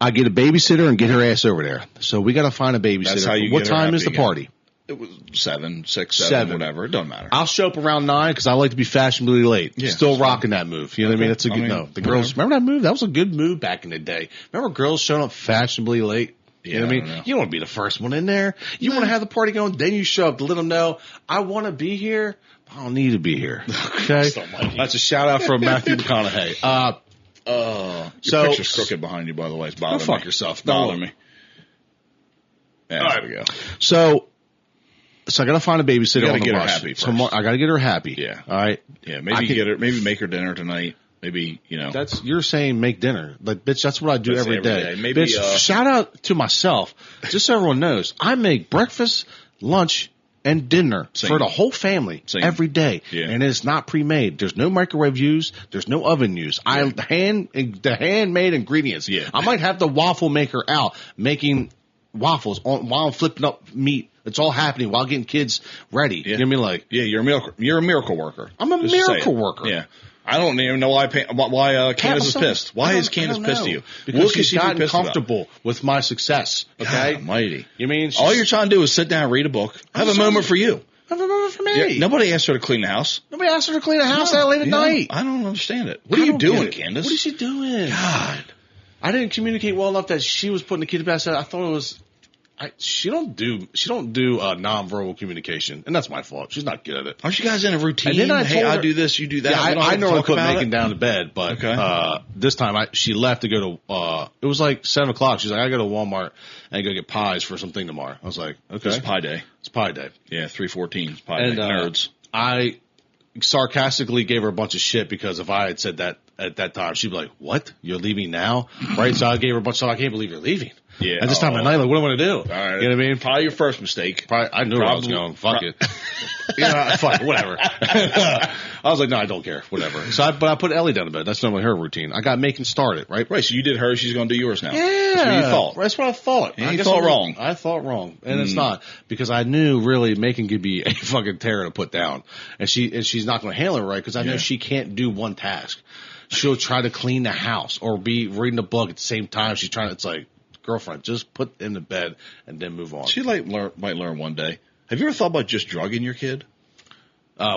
I get a babysitter and get her ass over there. So we got to find a babysitter. That's how you what get her time happy is the again. party? It was 7, 6, 7, whatever. It doesn't matter. I'll show up around 9 because I like to be fashionably late. Yeah, Still rocking that move. You know what I mean? That's a good, the girls, whatever. remember that move? That was a good move back in the day. Remember girls showing up fashionably late? You know what I mean? You don't want to be the first one in there. You want to have the party going, then you show up to let them know, I want to be here, but I don't need to be here. Okay? That's a shout out from Matthew McConaughey. Your picture's crooked behind you, by the way. It's bothering me. Go fuck yourself. It's bothering me. Yeah, there we go. So I got to find a babysitter. You got to on the get her rush. happy first. I got to get her happy. Yeah. All right. Yeah. Maybe make her dinner tonight. Maybe, you're saying make dinner. Like, bitch, that's what I do every day. Maybe, bitch, shout out to myself. Just so everyone knows, I make breakfast, lunch, and dinner for the whole family every day. Yeah. And it's not pre-made. There's no microwave used. There's no oven used. The handmade ingredients. Yeah. I might have the waffle maker out making waffles while I'm flipping up meat. It's all happening while getting kids ready. Yeah. You know what I mean? Like, yeah, you're a miracle worker. I'm a miracle worker. Yeah. I don't even know why Candace is pissed. Why is Candace pissed at you? Because she's gotten comfortable with my success. Okay? God almighty. You mean all you're trying to do is sit down and read a book. Have a moment for you. Have a moment for me. Yeah, nobody asked her to clean the house. Nobody asked her to clean the house that late at night. I don't understand it. What are you doing, Candace? What is she doing? God. I didn't communicate well enough that she was putting the kid to bed. I thought it was... She don't do nonverbal communication, and that's my fault. She's not good at it. Aren't you guys in a routine? And then I do this, you do that. Yeah, I normally put Megan down to bed, but this time she left to go to. It was like 7:00. She's like, I go to Walmart and go get pies for something tomorrow. I was like, okay, it's pie day. It's pie day. Yeah, 3:14. It's pie day. Nerds. I sarcastically gave her a bunch of shit because if I had said that at that time, she'd be like, "What? You're leaving now?" Right? So I gave her a bunch of stuff. I can't believe you're leaving. Yeah. At this time of night, like, what am I going to do? All right. You know what I mean? Probably your first mistake. I knew where I was going. Fuck it. Fuck it. Whatever. I was like, no, I don't care. Whatever. But I put Ellie down to bed. That's normally her routine. I got Macon started, right? Right. So you did hers. She's going to do yours now. Yeah. That's what you thought. That's what I thought. And you thought wrong. I thought wrong. And it's not. Because I knew really Macon could be a fucking terror to put down. And she's not going to handle it right because I know she can't do one task. She'll try to clean the house or be reading a book at the same time. She's trying to, it's like, girlfriend, just put in the bed and then move on. She might learn one day. Have you ever thought about just drugging your kid?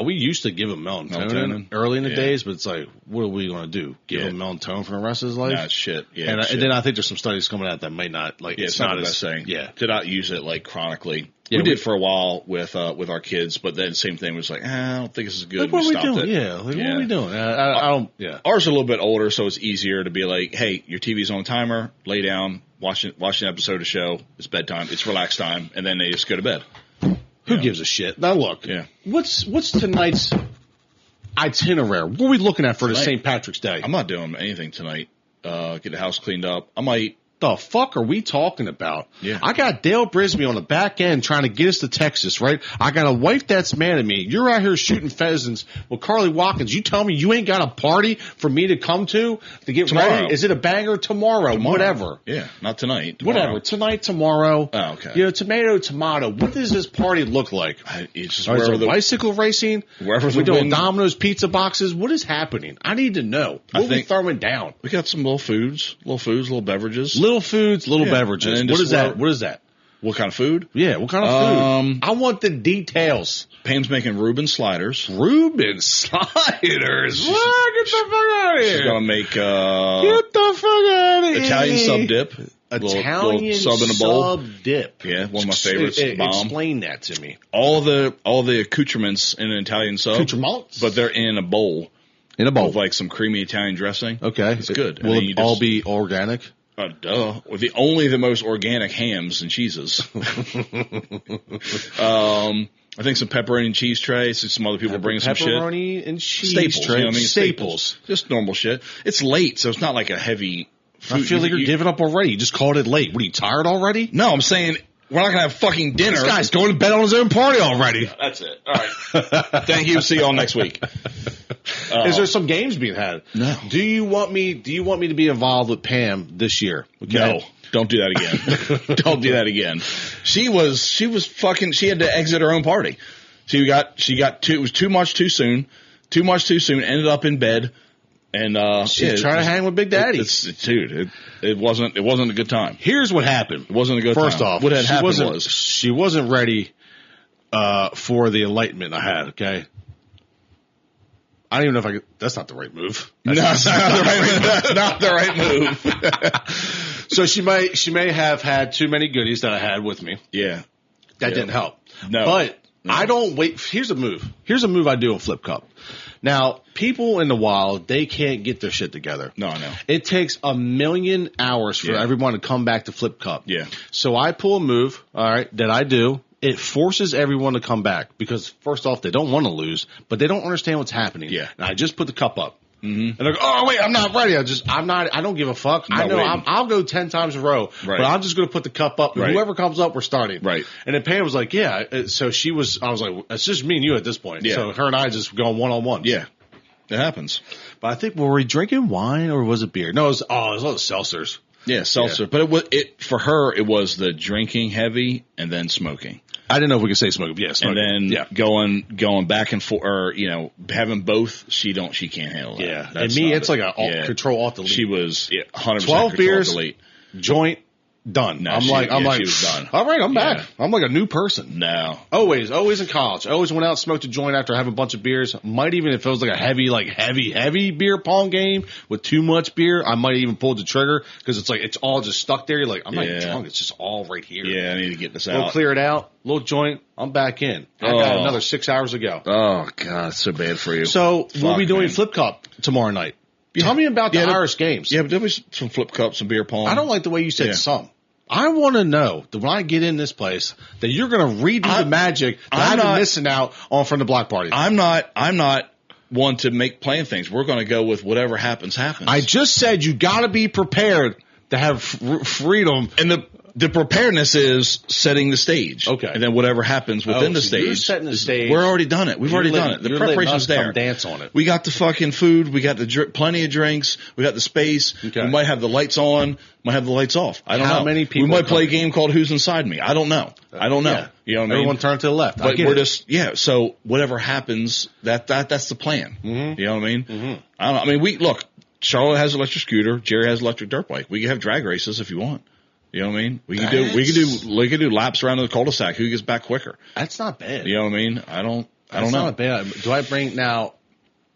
We used to give him melatonin early in the days, but it's like, what are we going to do? Give him melatonin for the rest of his life? Nah, shit. Yeah, and then I think there's some studies coming out that might not, like, it's not the best thing. Yeah. To not use it, like, chronically. Yeah, we did for a while with our kids, but then same thing was like, I don't think this is good. Like, what we are we stopped doing? it. Yeah. Like, what are we doing? I don't, yeah. Ours are a little bit older, so it's easier to be like, hey, your TV's on timer, lay down, watch an episode of a show, it's bedtime, it's relax time, and then they just go to bed. Who gives a shit? Now look, what's tonight's itinerary? What are we looking at for the St. Patrick's Day? I'm not doing anything tonight. Get the house cleaned up. I might. The fuck are we talking about? Yeah. I got Dale Brisby on the back end trying to get us to Texas, right? I got a wife that's mad at me. You're out here shooting pheasants with Carly Watkins. You tell me you ain't got a party for me to come to get ready? Is it a banger tomorrow? Whatever. Yeah, not tonight. Whatever. Tonight, tomorrow. Oh, okay. You know, tomato. What does this party look like? It's just is it bicycle racing? Wherever we're doing Domino's pizza boxes. What is happening? I need to know. What are we throwing down? We got some little foods, little beverages. Little foods, little beverages. What is that? What is that? What kind of food? Yeah, what kind of food? I want the details. Pam's making Reuben sliders. Reuben sliders? What? Get the fuck out of here. She's going to make get the fuck out of here. Italian sub dip. Italian sub in a bowl. Sub dip. Yeah, one of my favorites. Explain that to me. All the accoutrements in an Italian sub. Accoutrements? But they're in a bowl. In a bowl. With like some creamy Italian dressing. Okay. It's good. Will it all be organic? Duh. With the most organic hams and cheeses. I think some pepperoni and cheese trays. Some other people bringing some shit. Pepperoni and cheese staples. trays. You know what I mean? Staples. Just normal shit. It's late, so it's not like a heavy food. I feel like you're giving up already. You just called it late. What, are you tired already? No, I'm saying we're not going to have fucking dinner. This guy's going to bed on his own party already. Yeah, that's it. All right. Thank you. See you all next week. Is there some games being had? No. Do you want me to be involved with Pam this year? Okay? No. Don't do that again. Don't do that again. She had to exit her own party. She got it was too much too soon. Ended up in bed. And she's trying to hang with Big Daddy. It wasn't a good time. Here's what happened. It wasn't a good time. First off, what had happened was she wasn't ready for the enlightenment I had. Okay, I don't even know if I could. That's not the right move. That's not the right move. So she may have had too many goodies that I had with me. Yeah, that didn't help. No, but I don't wait. Here's a move. Here's a move I do on Flip Cup. Now, people in the wild, they can't get their shit together. No, I know. It takes 1,000,000 hours for everyone to come back to Flip Cup. Yeah. So I pull a move, all right, that I do. It forces everyone to come back because, first off, they don't want to lose, but they don't understand what's happening. Yeah. And I just put the cup up. Mm-hmm. And they're like, oh, wait, I'm not ready. I don't give a fuck. I know I'll go 10 times in a row, right. but I'm just going to put the cup up. And whoever comes up, we're starting. Right. And then Pam was like, yeah. So I was like, it's just me and you at this point. Yeah. So her and I just going one-on-one. Yeah. It happens. But I think, were we drinking wine or was it beer? No, it was all the seltzers. Yeah, seltzer. Yeah. But for her, it was the drinking heavy and then smoking. I didn't know if we could say smoking. Yeah, smoking. And then going back and forth, or, having both, she can't handle that. Yeah. And me, it's like a control alt delete. She was 100% 12 beers, delete. Joint, done. No, I'm like, she was done. All right, I'm back. I'm like a new person. No. Always in college. I always went out, smoked a joint after having a bunch of beers. Might even, if it was like a heavy beer pong game with too much beer, I might even pull the trigger because it's like, it's all just stuck there. You're like, I'm not even drunk. It's just all right here. Yeah, I need to get this out. We'll clear it out. Little joint. I'm back in. I got another 6 hours to go. Oh, God, it's so bad for you. So we'll be doing Flip Cup tomorrow night. Tell me about the Irish games. Yeah, but there was some Flip Cup, some beer pong. I don't like the way you said some. I want to know that when I get in this place that you're going to redo the magic that I've been missing out on from the block party. I'm not one to make plan things. We're going to go with whatever happens. I just said you got to be prepared to have freedom. And the preparedness is setting the stage. Okay. And then whatever happens within the stage. You're setting the stage. We're already done it. We've already done it. The preparation's there. Dance on it. We got the fucking food. We got plenty of drinks. We got the space. Okay. We might have the lights on. Might have the lights off. I don't know. How many people? We might play a game called Who's Inside Me. I don't know. Yeah. You know what I mean? Everyone turn to the left. But we're just, so whatever happens, that's the plan. Mm-hmm. You know what I mean? Mm-hmm. I don't know. I mean, look, Charlotte has electric scooter. Jerry has electric dirt bike. We can have drag races if you want. You know what I mean? We can do laps around the cul-de-sac. Who gets back quicker? That's not bad. You know what I mean? I don't know. That's not bad. Do I bring now?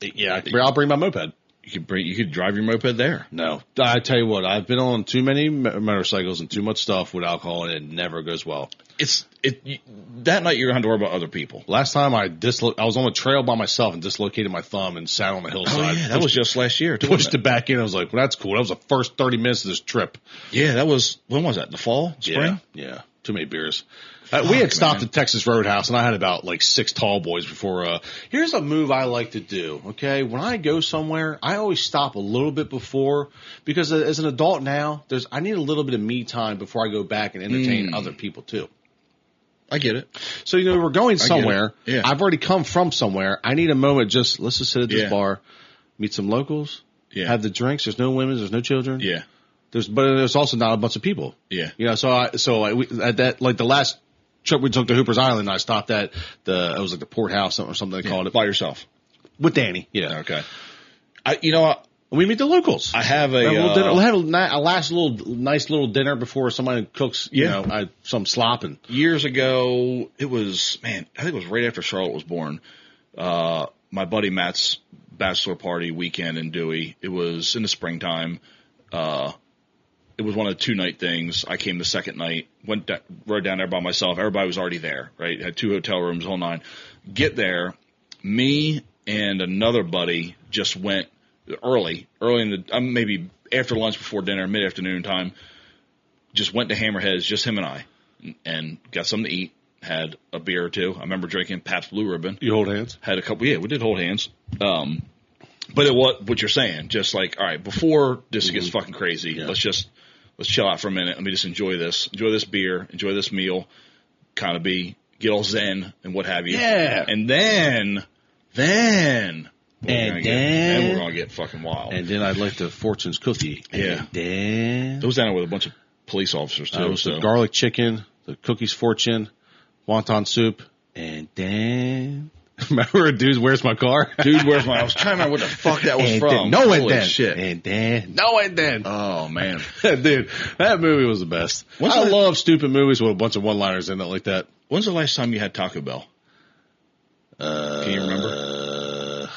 Yeah, I'll bring my moped. You could drive your moped there. No, I tell you what, I've been on too many motorcycles and too much stuff with alcohol, and it never goes well. That night you're going to have to worry about other people. Last time I was on a trail by myself and dislocated my thumb and sat on the hillside. Oh, yeah, that was just last year. Pushed it back in. I was like, well, that's cool. That was the first 30 minutes of this trip. Yeah, when was that? The fall? Spring? Yeah. Too many beers. We had stopped at Texas Roadhouse, and I had about like 6 tall boys before. Here's a move I like to do, okay? When I go somewhere, I always stop a little bit before because as an adult now, I need a little bit of me time before I go back and entertain other people too. I get it. So, we're going somewhere. Yeah. I've already come from somewhere. I need a moment let's just sit at this bar, meet some locals, have the drinks. There's no women. There's no children. Yeah. But there's also not a bunch of people. Yeah. So at that, like the last trip we took to Hooper's Island, I stopped at it was like the Port House or something they called it. By yourself. With Danny. Yeah. Okay. We meet the locals. I have we'll have a last nice little dinner before somebody cooks, some slopping. Years ago, I think it was right after Charlotte was born. My buddy Matt's bachelor party weekend in Dewey. It was in the springtime. It was one of the 2-night things. I came the second night, rode down there by myself. Everybody was already there, right? Had 2 hotel rooms, whole 9. Get there, me and another buddy just went early in the maybe after lunch, before dinner, mid-afternoon time. Just went to Hammerheads, just him and I, and got something to eat. Had a beer or 2. I remember drinking Pabst Blue Ribbon. You hold hands? Had a couple. Yeah, we did hold hands. But what you're saying, just like, all right, before this gets fucking crazy, let's chill out for a minute. Let me just enjoy this beer, enjoy this meal, kind of get all zen and what have you. Yeah. And then we're going to get fucking wild. And then I'd like the Fortune's cookie. Yeah. And then those down there with a bunch of police officers too. So the garlic chicken, the cookies fortune, wonton soup, and then remember, dude, where's my car? Dude, where's my? I was trying to remember what the fuck that was from. Holy shit! And then. Oh man, dude, that movie was the best. I love stupid movies with a bunch of one-liners in it like that. When's the last time you had Taco Bell? Can you remember?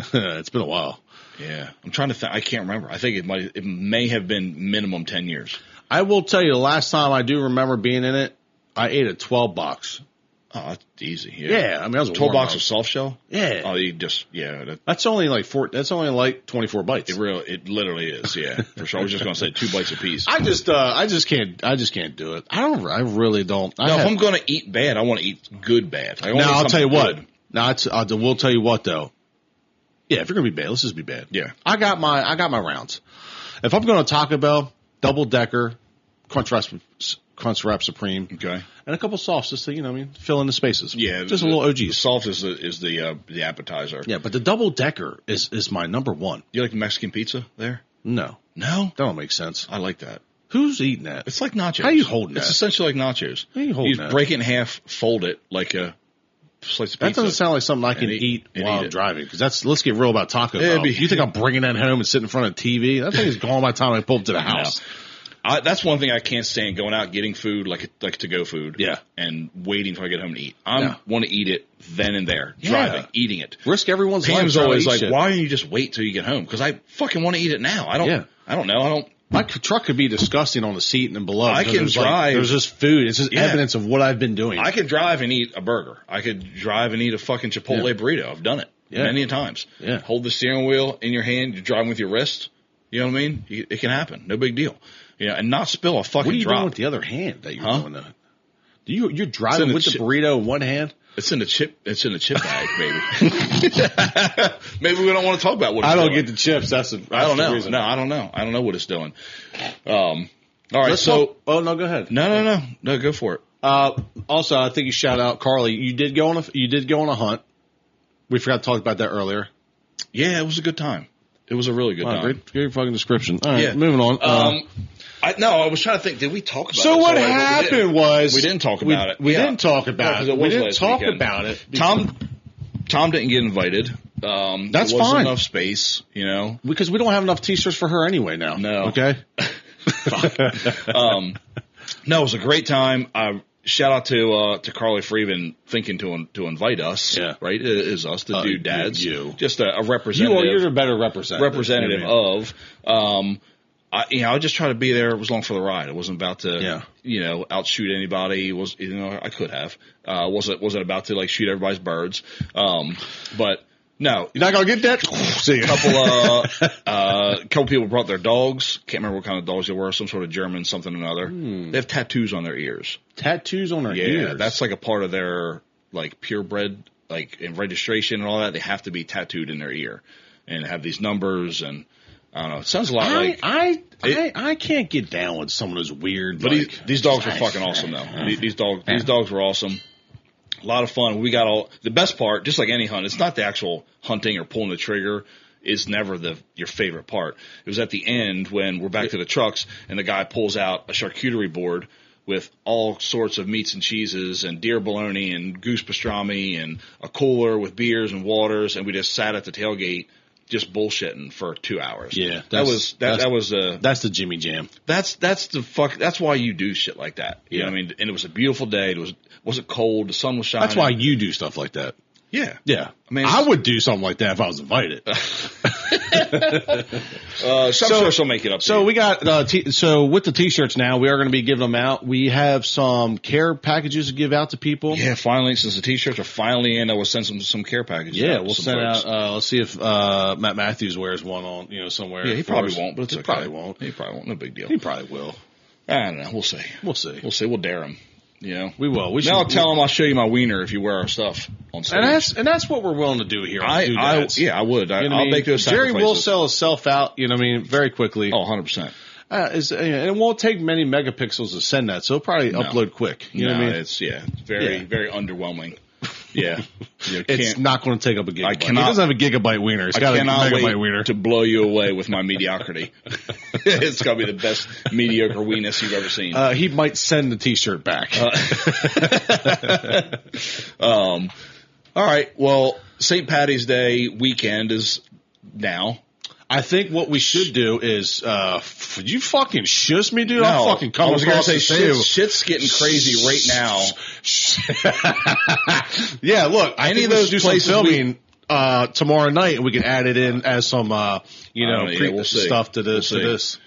It's been a while. Yeah, I'm trying to think. I can't remember. I think it may have been minimum 10 years. I will tell you, the last time I do remember being in it, I ate a 12 box. Oh, that's easy. Yeah, I mean, that was a 12 box of soft shell. Yeah. Oh, you just That's only like That's only like 24 bites. It literally is. Yeah, for sure. I was just gonna say 2 bites a piece. I just can't do it. I really don't. Now, if I'm gonna eat bad, I want to eat good bad. I'll tell you what. Now, I will tell you what though. Yeah, if you're gonna be bad, let's just be bad. Yeah. I got my rounds. If I'm going to Taco Bell, double decker, Crunchwrap Supreme, okay, and a couple softs just to fill in the spaces. Yeah, just a little OGs. The soft is the appetizer. Yeah, but the double decker is my number one. You like Mexican pizza there? No, that don't make sense. I like that. Who's eating that? It's like nachos. How are you holding that? It's essentially like nachos. How are you holding that? Break it in half, fold it like a slice of pizza. That doesn't sound like something I can eat while I'm driving. Because let's get real about Taco Bell. You think I'm bringing that home and sitting in front of TV? That thing is gone by the time I pull up to the house. No. That's one thing I can't stand, going out getting food like to-go food. Yeah. And waiting until I get home to eat. I want to eat it then and there. Driving, eating it. Risk everyone's life. Pam's always like, why don't you just wait till you get home? Because I fucking want to eat it now. I don't know. My truck could be disgusting on the seat and below. I can drive. There's just food. It's just evidence of what I've been doing. I could drive and eat a burger. I could drive and eat a fucking Chipotle burrito. I've done it many times. Yeah. Hold the steering wheel in your hand. You're driving with your wrist. You know what I mean? It can happen. No big deal. And not spill a fucking drop. What are you doing with the other hand that you're doing that? You're driving with the burrito in one hand? It's in the chip bag, baby. Maybe we don't want to talk about what it's doing. I don't get the chips. That's I don't know. Reason. No, I don't know. I don't know what it's doing. All right. So, oh no, go ahead. No, go for it. Also, I think you shout out Carly. You did go on a hunt. We forgot to talk about that earlier. Yeah, it was a good time. It was a really good time. Great fucking description. All right, moving on. I was trying to think. Did we talk about it? So what happened was we didn't talk about it. We didn't talk about it. We didn't talk about it. Tom didn't get invited. That's there wasn't fine. Enough space, because we don't have enough T-shirts for her anyway now. No. Okay. No, it was a great time. Shout out to Carly Freeman thinking to invite us. Yeah. Right, it is us, the dude dads. You. Just a representative. You're the better representative of. I just try to be there. It was long for the ride. I wasn't about to, outshoot anybody. I could have. Wasn't about to shoot everybody's birds. But no, you're not gonna get that. See, couple people brought their dogs. Can't remember what kind of dogs they were. Some sort of German something or another. They have tattoos on their ears. Tattoos on their ears. Yeah, that's like a part of their purebred in registration and all that. They have to be tattooed in their ear and have these numbers and. I don't know. It sounds a lot like I can't get down with someone who's weird. But these dogs were fucking awesome, though. These dogs were awesome. A lot of fun. We got the best part. Just like any hunt, it's not the actual hunting or pulling the trigger. Is never your favorite part. It was at the end when we're back to the trucks and the guy pulls out a charcuterie board with all sorts of meats and cheeses and deer bologna and goose pastrami and a cooler with beers and waters, and we just sat at the tailgate. Just bullshitting for 2 hours. Yeah, that's the Jimmy Jam. That's why you do shit like that. You know what I mean? And it was a beautiful day. It wasn't cold. The sun was shining. That's why you do stuff like that. Yeah. Yeah. I mean, I would do something like that if I was invited. Sure she'll make it up. So we got, so with the t-shirts now, we are going to be giving them out. We have some care packages to give out to people. Yeah, finally, since the t-shirts are finally in, I will send some care packages. Yeah, we'll send out, let's see if, Matt Matthews wears one on, somewhere. Yeah, he probably won't, but it's okay. Probably won't. He probably won't. No big deal. He probably will. I don't know. We'll see. We'll see. We'll dare him. We will. I'll tell him I'll show you my wiener if you wear our stuff on stage. And that's what we're willing to do here. I would. I'll make those sacrifices. Jerry will sell himself out, very quickly. Oh, 100%. And it won't take many megapixels to send that, so it'll probably upload quick. You know what I mean? It's very, very underwhelming. Yeah. It's not going to take up a gigabyte. He cannot- doesn't have a gigabyte wiener. It's got a cannot megabyte wait wiener. to blow you away with my mediocrity. It's going to be the best mediocre weenus you've ever seen. He might send the T-shirt back. All right. Well, St. Patty's Day weekend is now. I think what we should do is, you fucking shush me, dude. No, I'm fucking coming I was going across to say the table. shit's getting crazy right now. Yeah, look, I Any think of we those should do some places filming tomorrow night, and we can add it in as some, We'll see. stuff to this. We'll to see. this.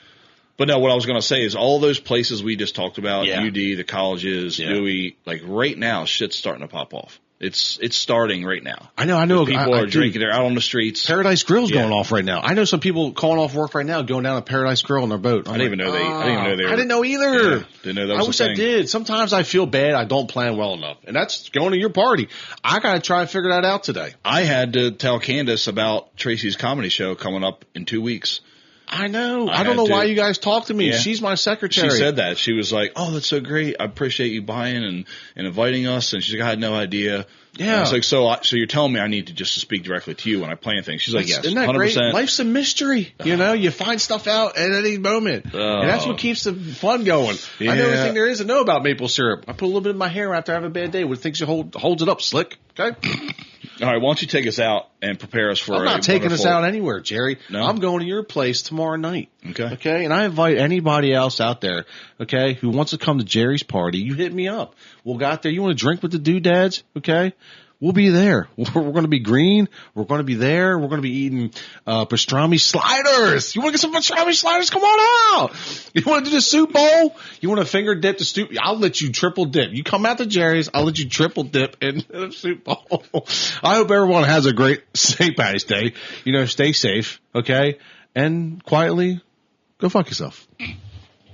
But no, what I was going to say is all those places we just talked about, Yeah. UD, the colleges, Yeah. Dewey, like right now, shit's starting to pop off. It's starting right now. I know. People are dude, drinking. They're out on the streets. Paradise Grill's Yeah. going off right now. I know some people calling off work right now, going down to Paradise Grill on their boat. I didn't even know they were. I didn't know either. Yeah, didn't know that was I wish a I thing. did. Sometimes I feel bad. I don't plan well enough, and that's going to your party. I got to try and figure that out today. I had to tell Candace about Tracy's comedy show coming up in 2 weeks. I know. I I don't had know to- why you guys talk to me. Yeah. She's my secretary. She said that. She was like, "Oh, that's so great. I appreciate you buying and inviting us." And she's like, "I had no idea." Yeah. And I was like, so you're telling me I need to just speak directly to you when I plan things? She's like, "Yes, Isn't that 100%. great? Life's a mystery. You know, you find stuff out at any moment. And that's what keeps the fun going. I know Yeah. everything there is to know about maple syrup. I put a little bit in my hair after I have a bad day. What thinks holds it up slick. Okay? All right, why don't you take us out and prepare us for I'm not taking us wonderful- out anywhere, Jerry. No? I'm going to your place tomorrow night. Okay. Okay? And I invite anybody else out there, okay, who wants to come to Jerry's party. You hit me up. We'll go out there. You want to drink with the doodads? Okay? We'll be there. We're going to be green. We're going to be there. We're going to be eating pastrami sliders. You want to get some pastrami sliders? Come on out. You want to do the soup bowl? You want to finger dip the soup? I'll let you triple dip. You come out to Jerry's. I'll let you triple dip in the soup bowl. I hope everyone has a great St. Patty's Day. You know, stay safe, okay? And quietly, go fuck yourself.